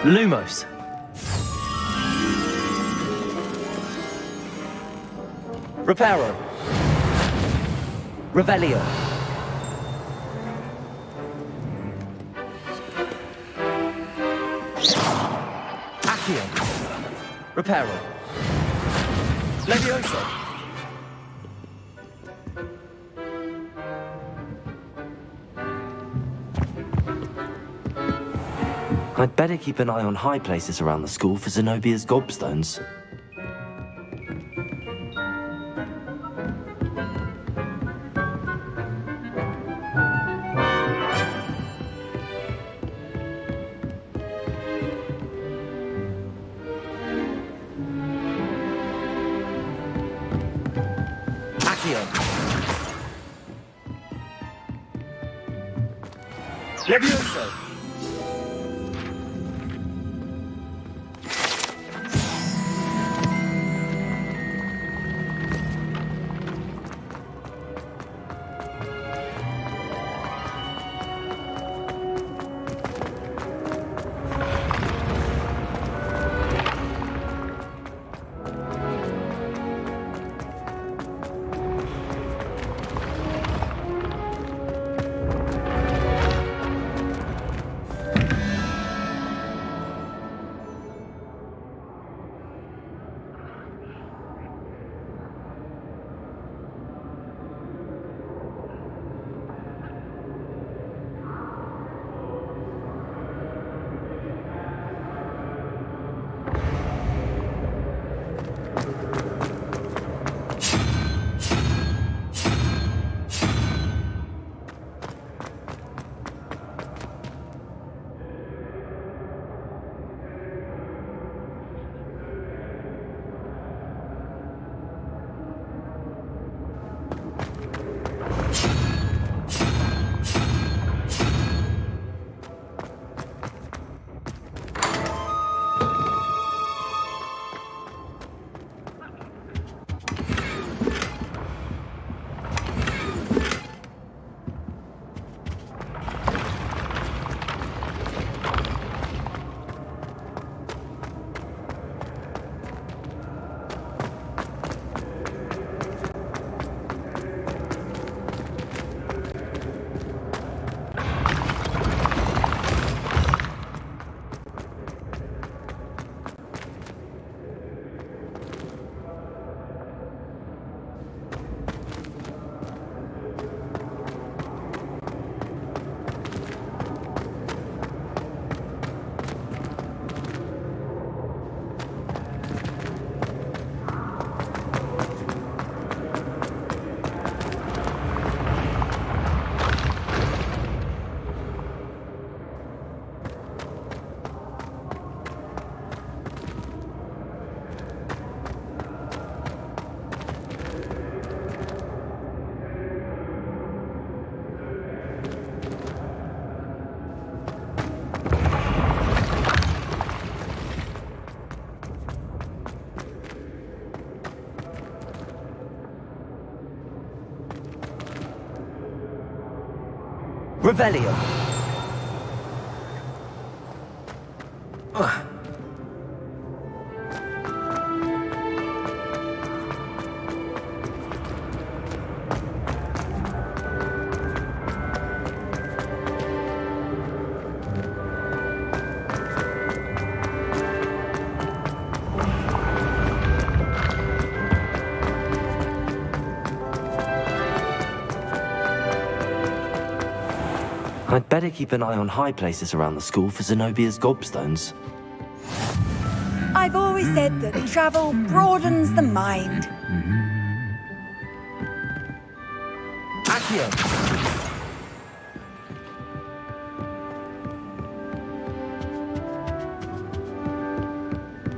Lumos. Reparo. Revelio. Accio. Reparo. Levioso. I'd better keep an eye on high places around the school for Zenobia's gobstones. Accio. Levioso. Revelio. I'd better keep an eye on high places around the school for Zenobia's gobstones. I've always said that travel broadens the mind. Accio!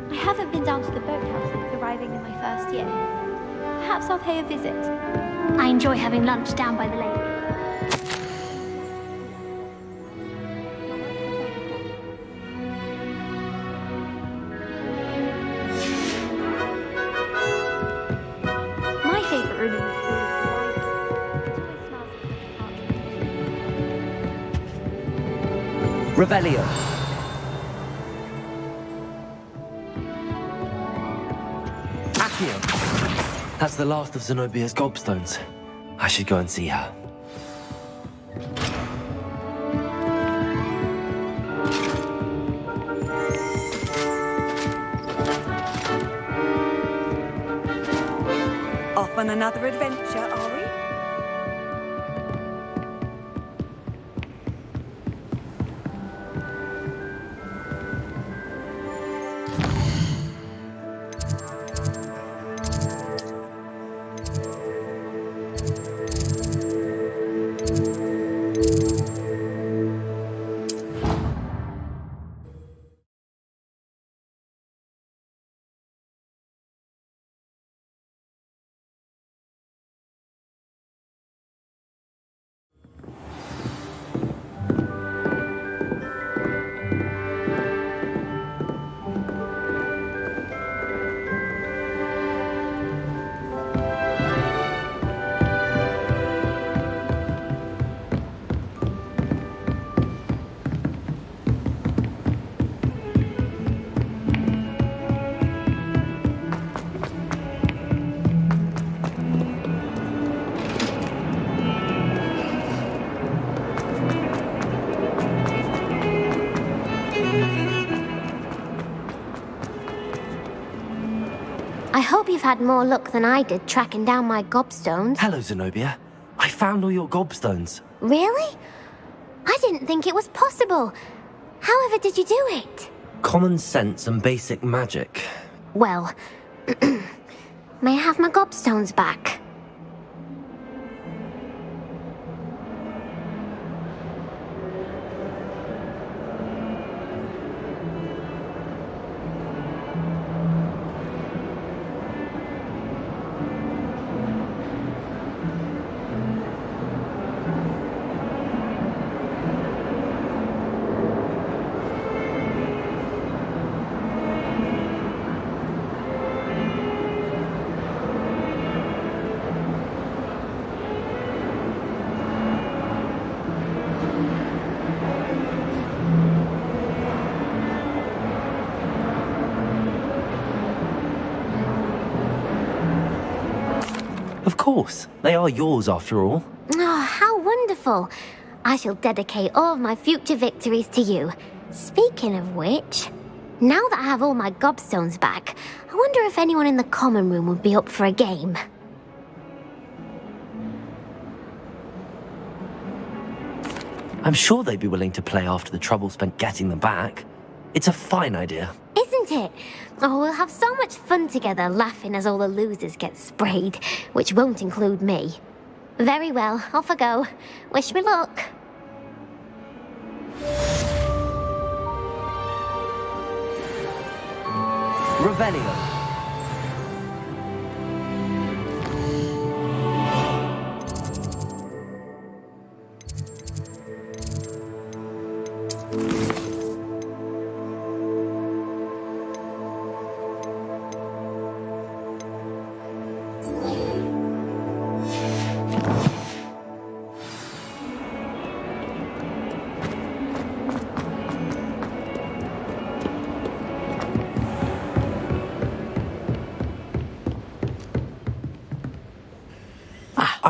I haven't been down to the boathouse since arriving in my first year. Perhaps I'll pay a visit. I enjoy having lunch down by the lake. My favorite room in the school is the library. Revelio. Accio. That's the last of Zenobia's gobstones. I should go and see her. Off on another adventure, are we? I hope you've had more luck than I did tracking down my gobstones. Hello, Zenobia. I found all your gobstones. Really? I didn't think it was possible. However did you do it? Common sense and basic magic. Well, may I have my gobstones back? Of course. They are yours after all. Oh, how wonderful. I shall dedicate all of my future victories to you. Speaking of which, now that I have all my gobstones back, I wonder if anyone in the common room would be up for a game. I'm sure they'd be willing to play after the trouble spent getting them back. It's a fine idea. Isn't it? Oh, we'll have so much fun together laughing as all the losers get sprayed, which won't include me. Very well, off I go. Wish me luck. Revelio.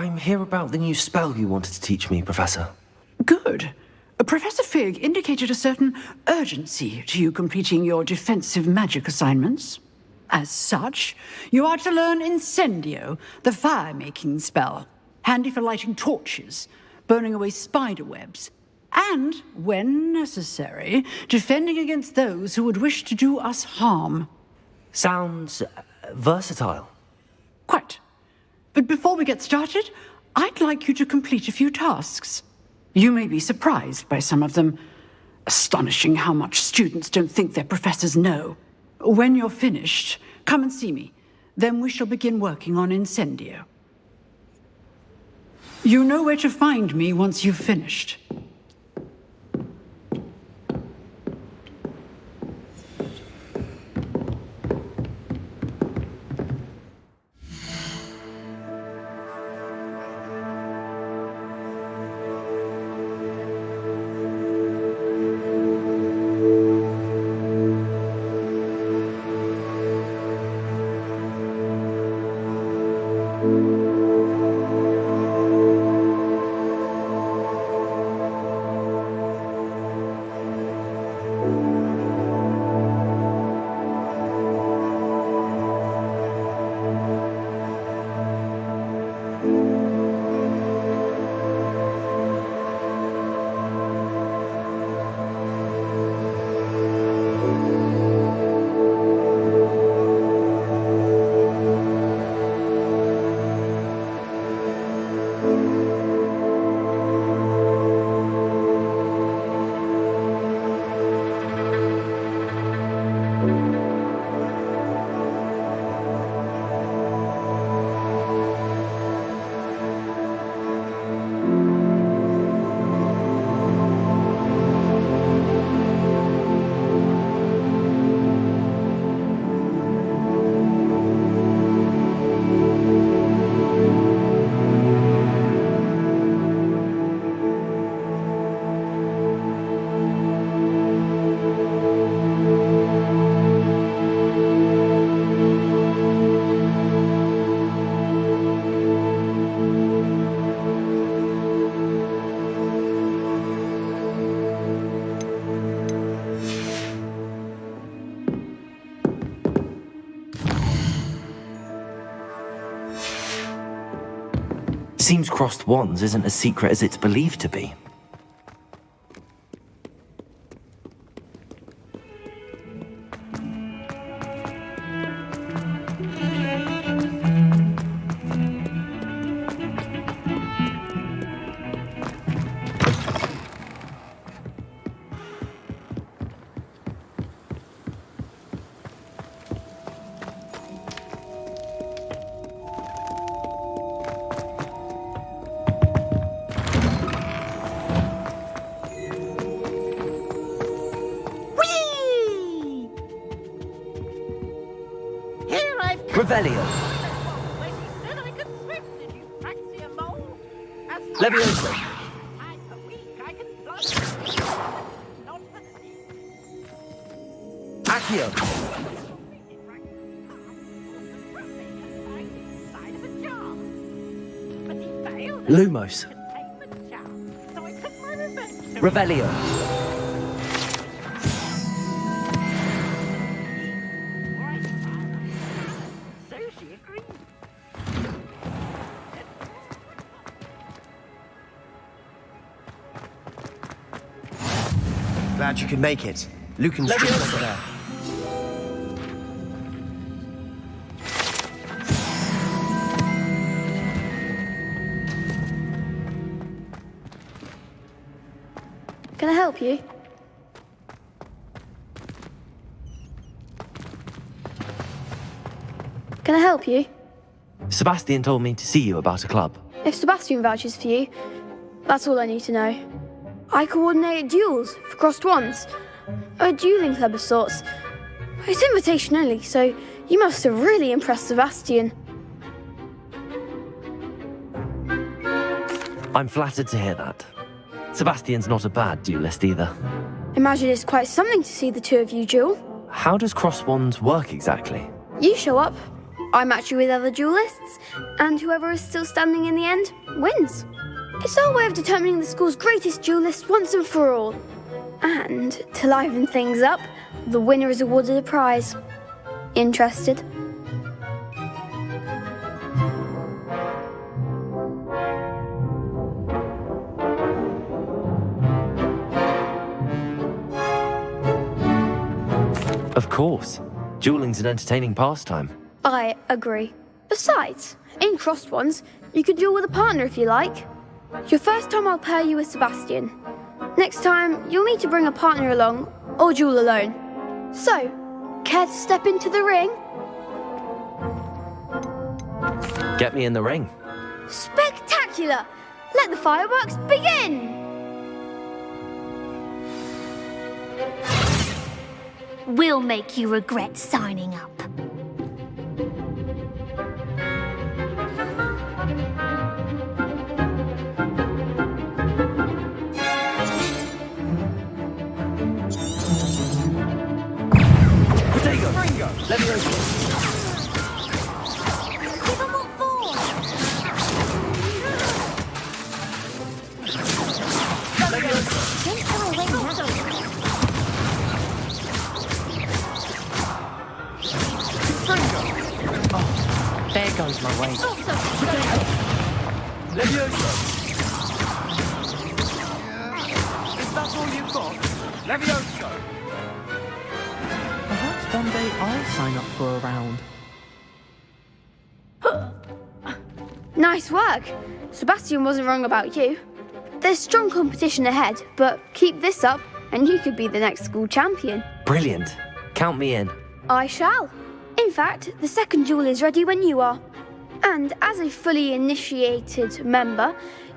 I'm here about the new spell you wanted to teach me, Professor. Good. Professor Fig indicated a certain urgency to you completing your defensive magic assignments. As such, you are to learn Incendio, the fire-making spell, handy for lighting torches, burning away spider webs, and, when necessary, defending against those who would wish to do us harm. Sounds versatile. Quite. But before we get started, I'd like you to complete a few tasks. You may be surprised by some of them. Astonishing how much students don't think their professors know. When you're finished, come and see me. Then we shall begin working on Incendio. You know where to find me once you've finished. Seems crossed wands isn't as secret as it's believed to be. Revelio. Levioso. Accio. Lumos. Revelio. Glad you could make it. Lucan's just over there. Can I help you? Can I help you? Sebastian told me to see you about a club. If Sebastian vouches for you, that's all I need to know. I coordinate duels for crossed wands. A dueling club of sorts. It's invitation only, so you must have really impressed Sebastian. I'm flattered to hear that. Sebastian's not a bad duelist either. Imagine it's quite something to see the two of you duel. How does cross wands work exactly? You show up, I match you with other duelists, and whoever is still standing in the end wins. It's our way of determining the school's greatest duelist once and for all. And to liven things up, the winner is awarded a prize. Interested? Of course. Dueling's an entertaining pastime. I agree. Besides, in crossed ones, you can duel with a partner if you like. Your first time I'll pair you with Sebastian. Next time, you'll need to bring a partner along, or duel alone. So, care to step into the ring? Get me in the ring. Spectacular! Let the fireworks begin! We'll make you regret signing up. Let me open. Give them what for! Let me open. Don't throw away now. Oh, there goes my way. Levioso! Is that all you've got? Levioso! Perhaps one day I'll sign up for a round. Nice work. Sebastian wasn't wrong about you. There's strong competition ahead, but keep this up and you could be the next school champion. Brilliant. Count me in. I shall. In fact, the second duel is ready when you are. And as a fully initiated member,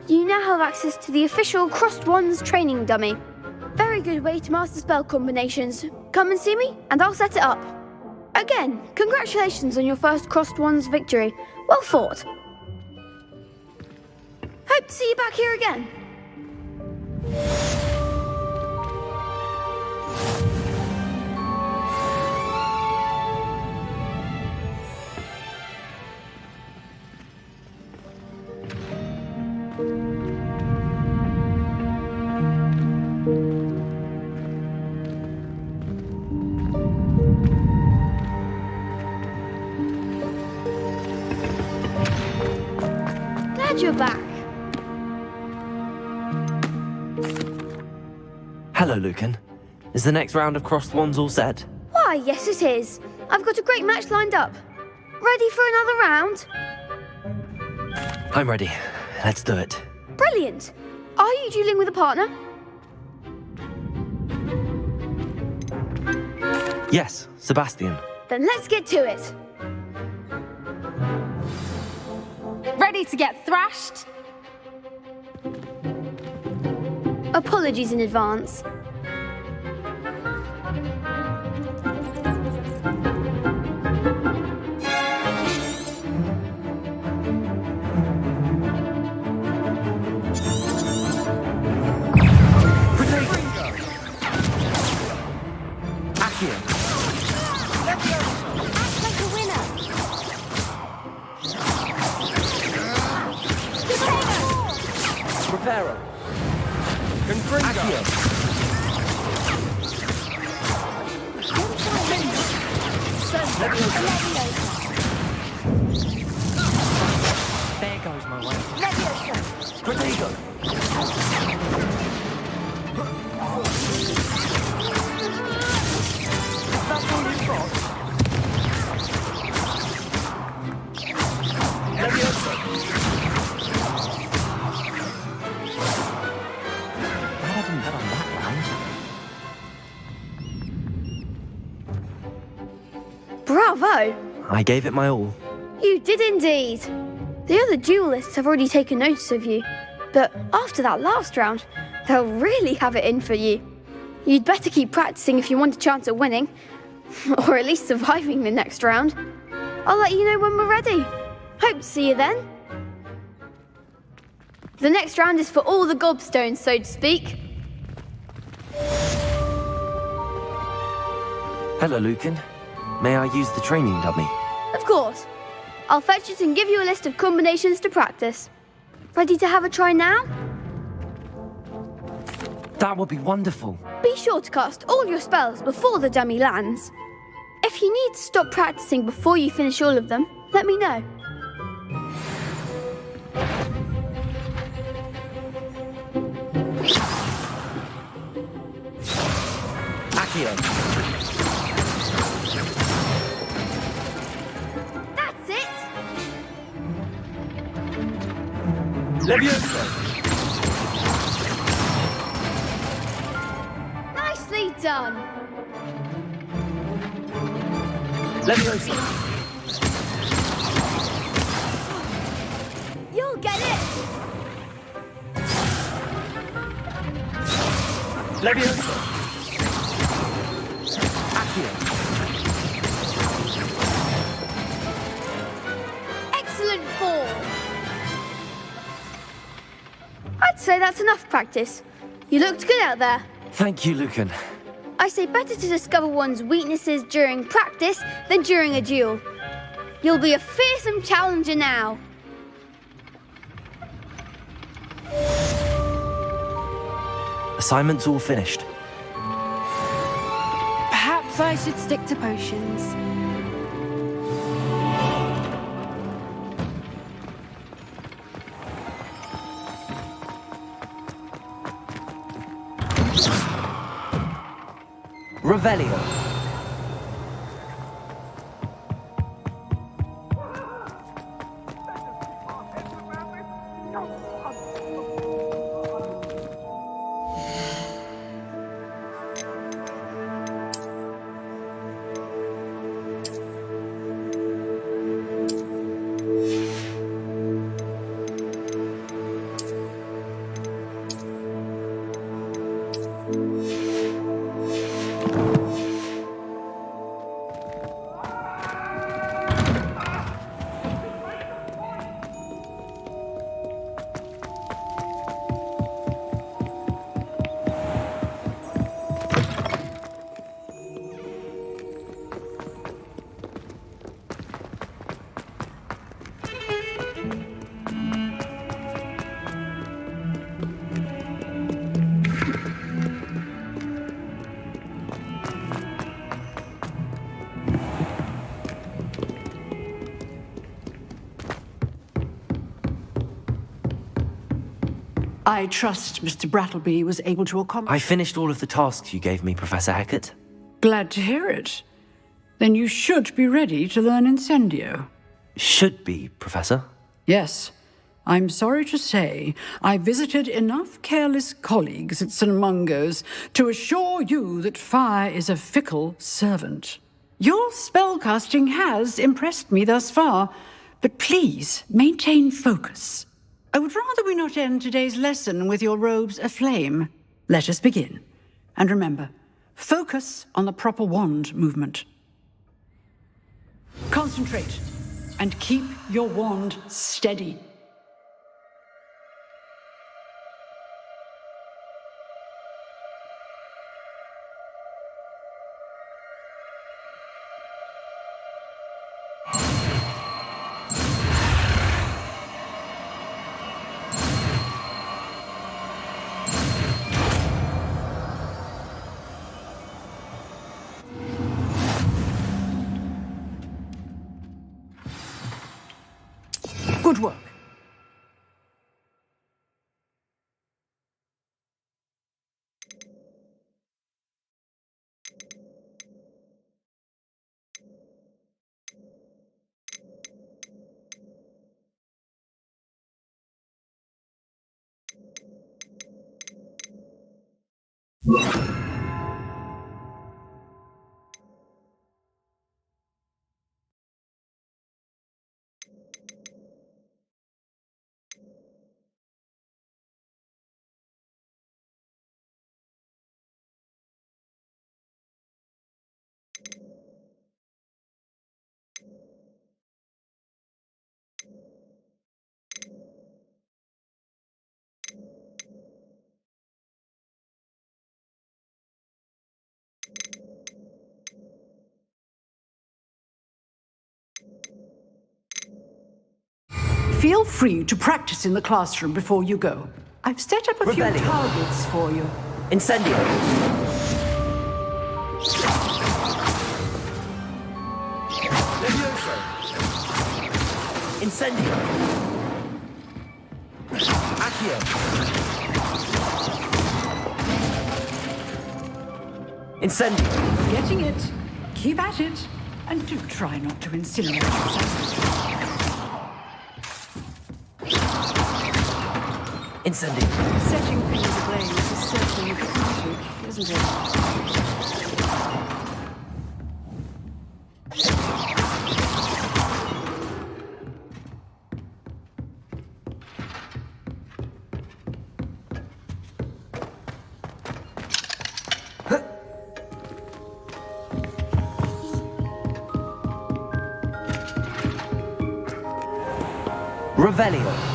you now have access to the official Crossed Wands training dummy. Very good way to master spell combinations. Come and see me, and I'll set it up. Again, congratulations on your first Crossed Wands victory. Well fought. Hope to see you back here again. Glad you're back. Hello, Lucan. Is the next round of Crossed Wands all set? Why, yes it is. I've got a great match lined up. Ready for another round? I'm ready. Let's do it. Brilliant. Are you dueling with a partner? Yes, Sebastian. Then let's get to it. Ready to get thrashed? Apologies in advance. Preparo. Confringo. There goes my way. Protego. That's all you've got? Levioso. Glad I didn't bet on that round. Bravo! I gave it my all. You did indeed. The other duelists have already taken notice of you, but after that last round, they'll really have it in for you. You'd better keep practicing if you want a chance at winning, or at least surviving the next round. I'll let you know when we're ready. Hope to see you then. The next round is for all the gobstones, so to speak. Hello, Lucan. May I use the training dummy? Of course. I'll fetch it and give you a list of combinations to practice. Ready to have a try now? That would be wonderful. Be sure to cast all your spells before the dummy lands. If you need to stop practicing before you finish all of them, let me know. Accio. That's it! Levioso. Nicely done! Levioso. You'll get it! Levioso. Accio. Excellent fall! I'd say that's enough practice. You looked good out there. Thank you, Lucan. I say better to discover one's weaknesses during practice than during a duel. You'll be a fearsome challenger now. Assignment's all finished. Perhaps I should stick to potions. Revelio. I trust Mr. Brattleby was able to accomplish... I finished all of the tasks you gave me, Professor Hackett. Glad to hear it. Then you should be ready to learn Incendio. Should be, Professor. Yes. I'm sorry to say I visited enough careless colleagues at St. Mungo's to assure you that fire is a fickle servant. Your spellcasting has impressed me thus far, but please maintain focus. I would rather we not end today's lesson with your robes aflame. Let us begin. And remember, focus on the proper wand movement. Concentrate and keep your wand steady. Good work. Feel free to practice in the classroom before you go. I've set up a few Rebellion. targets for you. Incendio. Incendio. Accio. Incendio. Getting it. Keep at it. And do try not to incinerate yourself. Incendio. Setting things ablaze is certainly cathartic, isn't it? Revelio.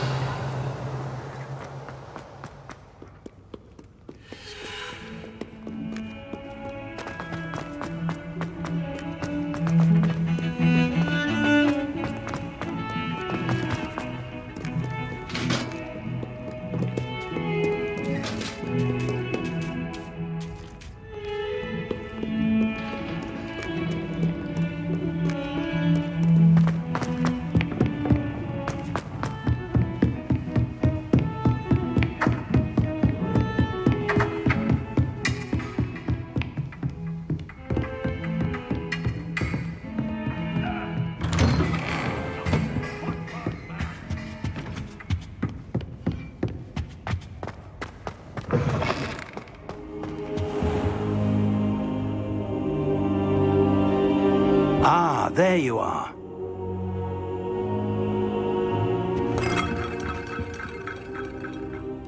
Ah, there you are.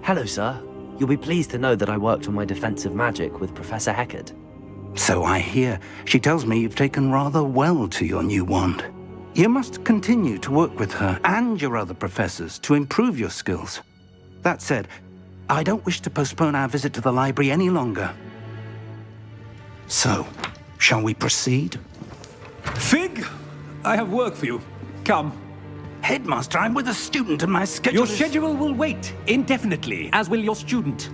Hello, sir. You'll be pleased to know that I worked on my defensive magic with Professor Heckard. So I hear. She tells me you've taken rather well to your new wand. You must continue to work with her and your other professors to improve your skills. That said, I don't wish to postpone our visit to the library any longer. So, shall we proceed? Fig, I have work for you. Come. Headmaster, I'm with a student and my schedule Your schedule will wait indefinitely, as will your student.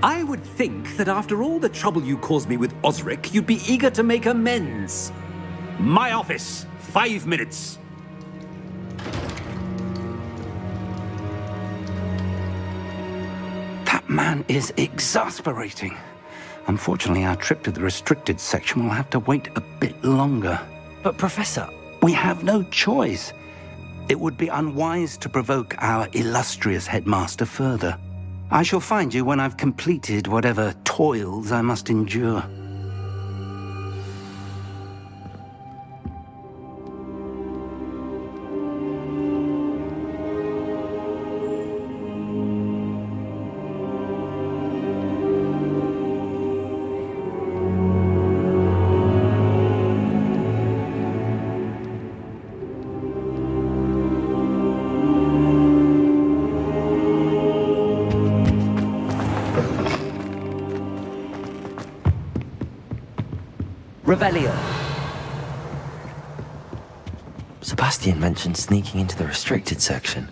I would think that after all the trouble you caused me with Osric, you'd be eager to make amends. My office, 5 minutes. That man is exasperating. Unfortunately, our trip to the restricted section will have to wait a bit longer. But, Professor... We have no choice. It would be unwise to provoke our illustrious headmaster further. I shall find you when I've completed whatever toils I must endure. Revelio. Sebastian mentioned sneaking into the restricted section.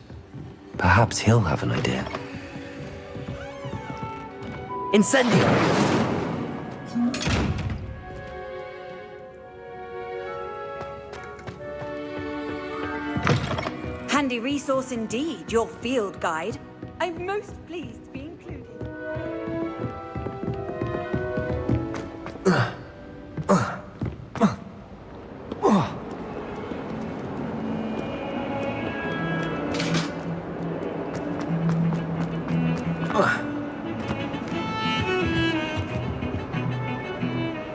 Perhaps he'll have an idea. Incendio. Handy resource indeed, your field guide. I'm most pleased to be included.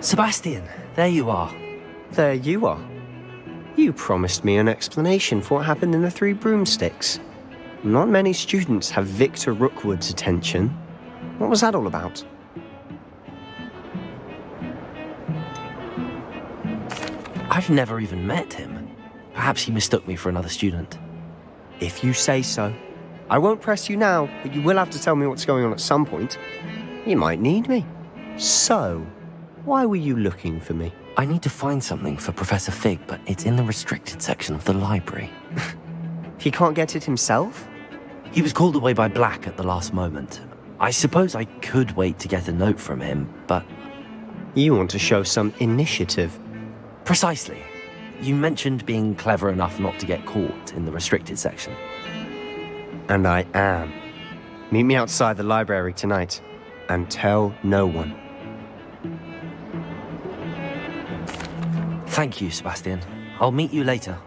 Sebastian, there you are. There you are. You promised me an explanation for what happened in the Three Broomsticks. Not many students have Victor Rookwood's attention. What was that all about? I've never even met him. Perhaps he mistook me for another student. If you say so. I won't press you now, but you will have to tell me what's going on at some point. You might need me. So, why were you looking for me? I need to find something for Professor Fig, but it's in the restricted section of the library. He can't get it himself? He was called away by Black at the last moment. I suppose I could wait to get a note from him, but... You want to show some initiative. Precisely. You mentioned being clever enough not to get caught in the restricted section. And I am. Meet me outside the library tonight, and tell no one. Thank you, Sebastian. I'll meet you later.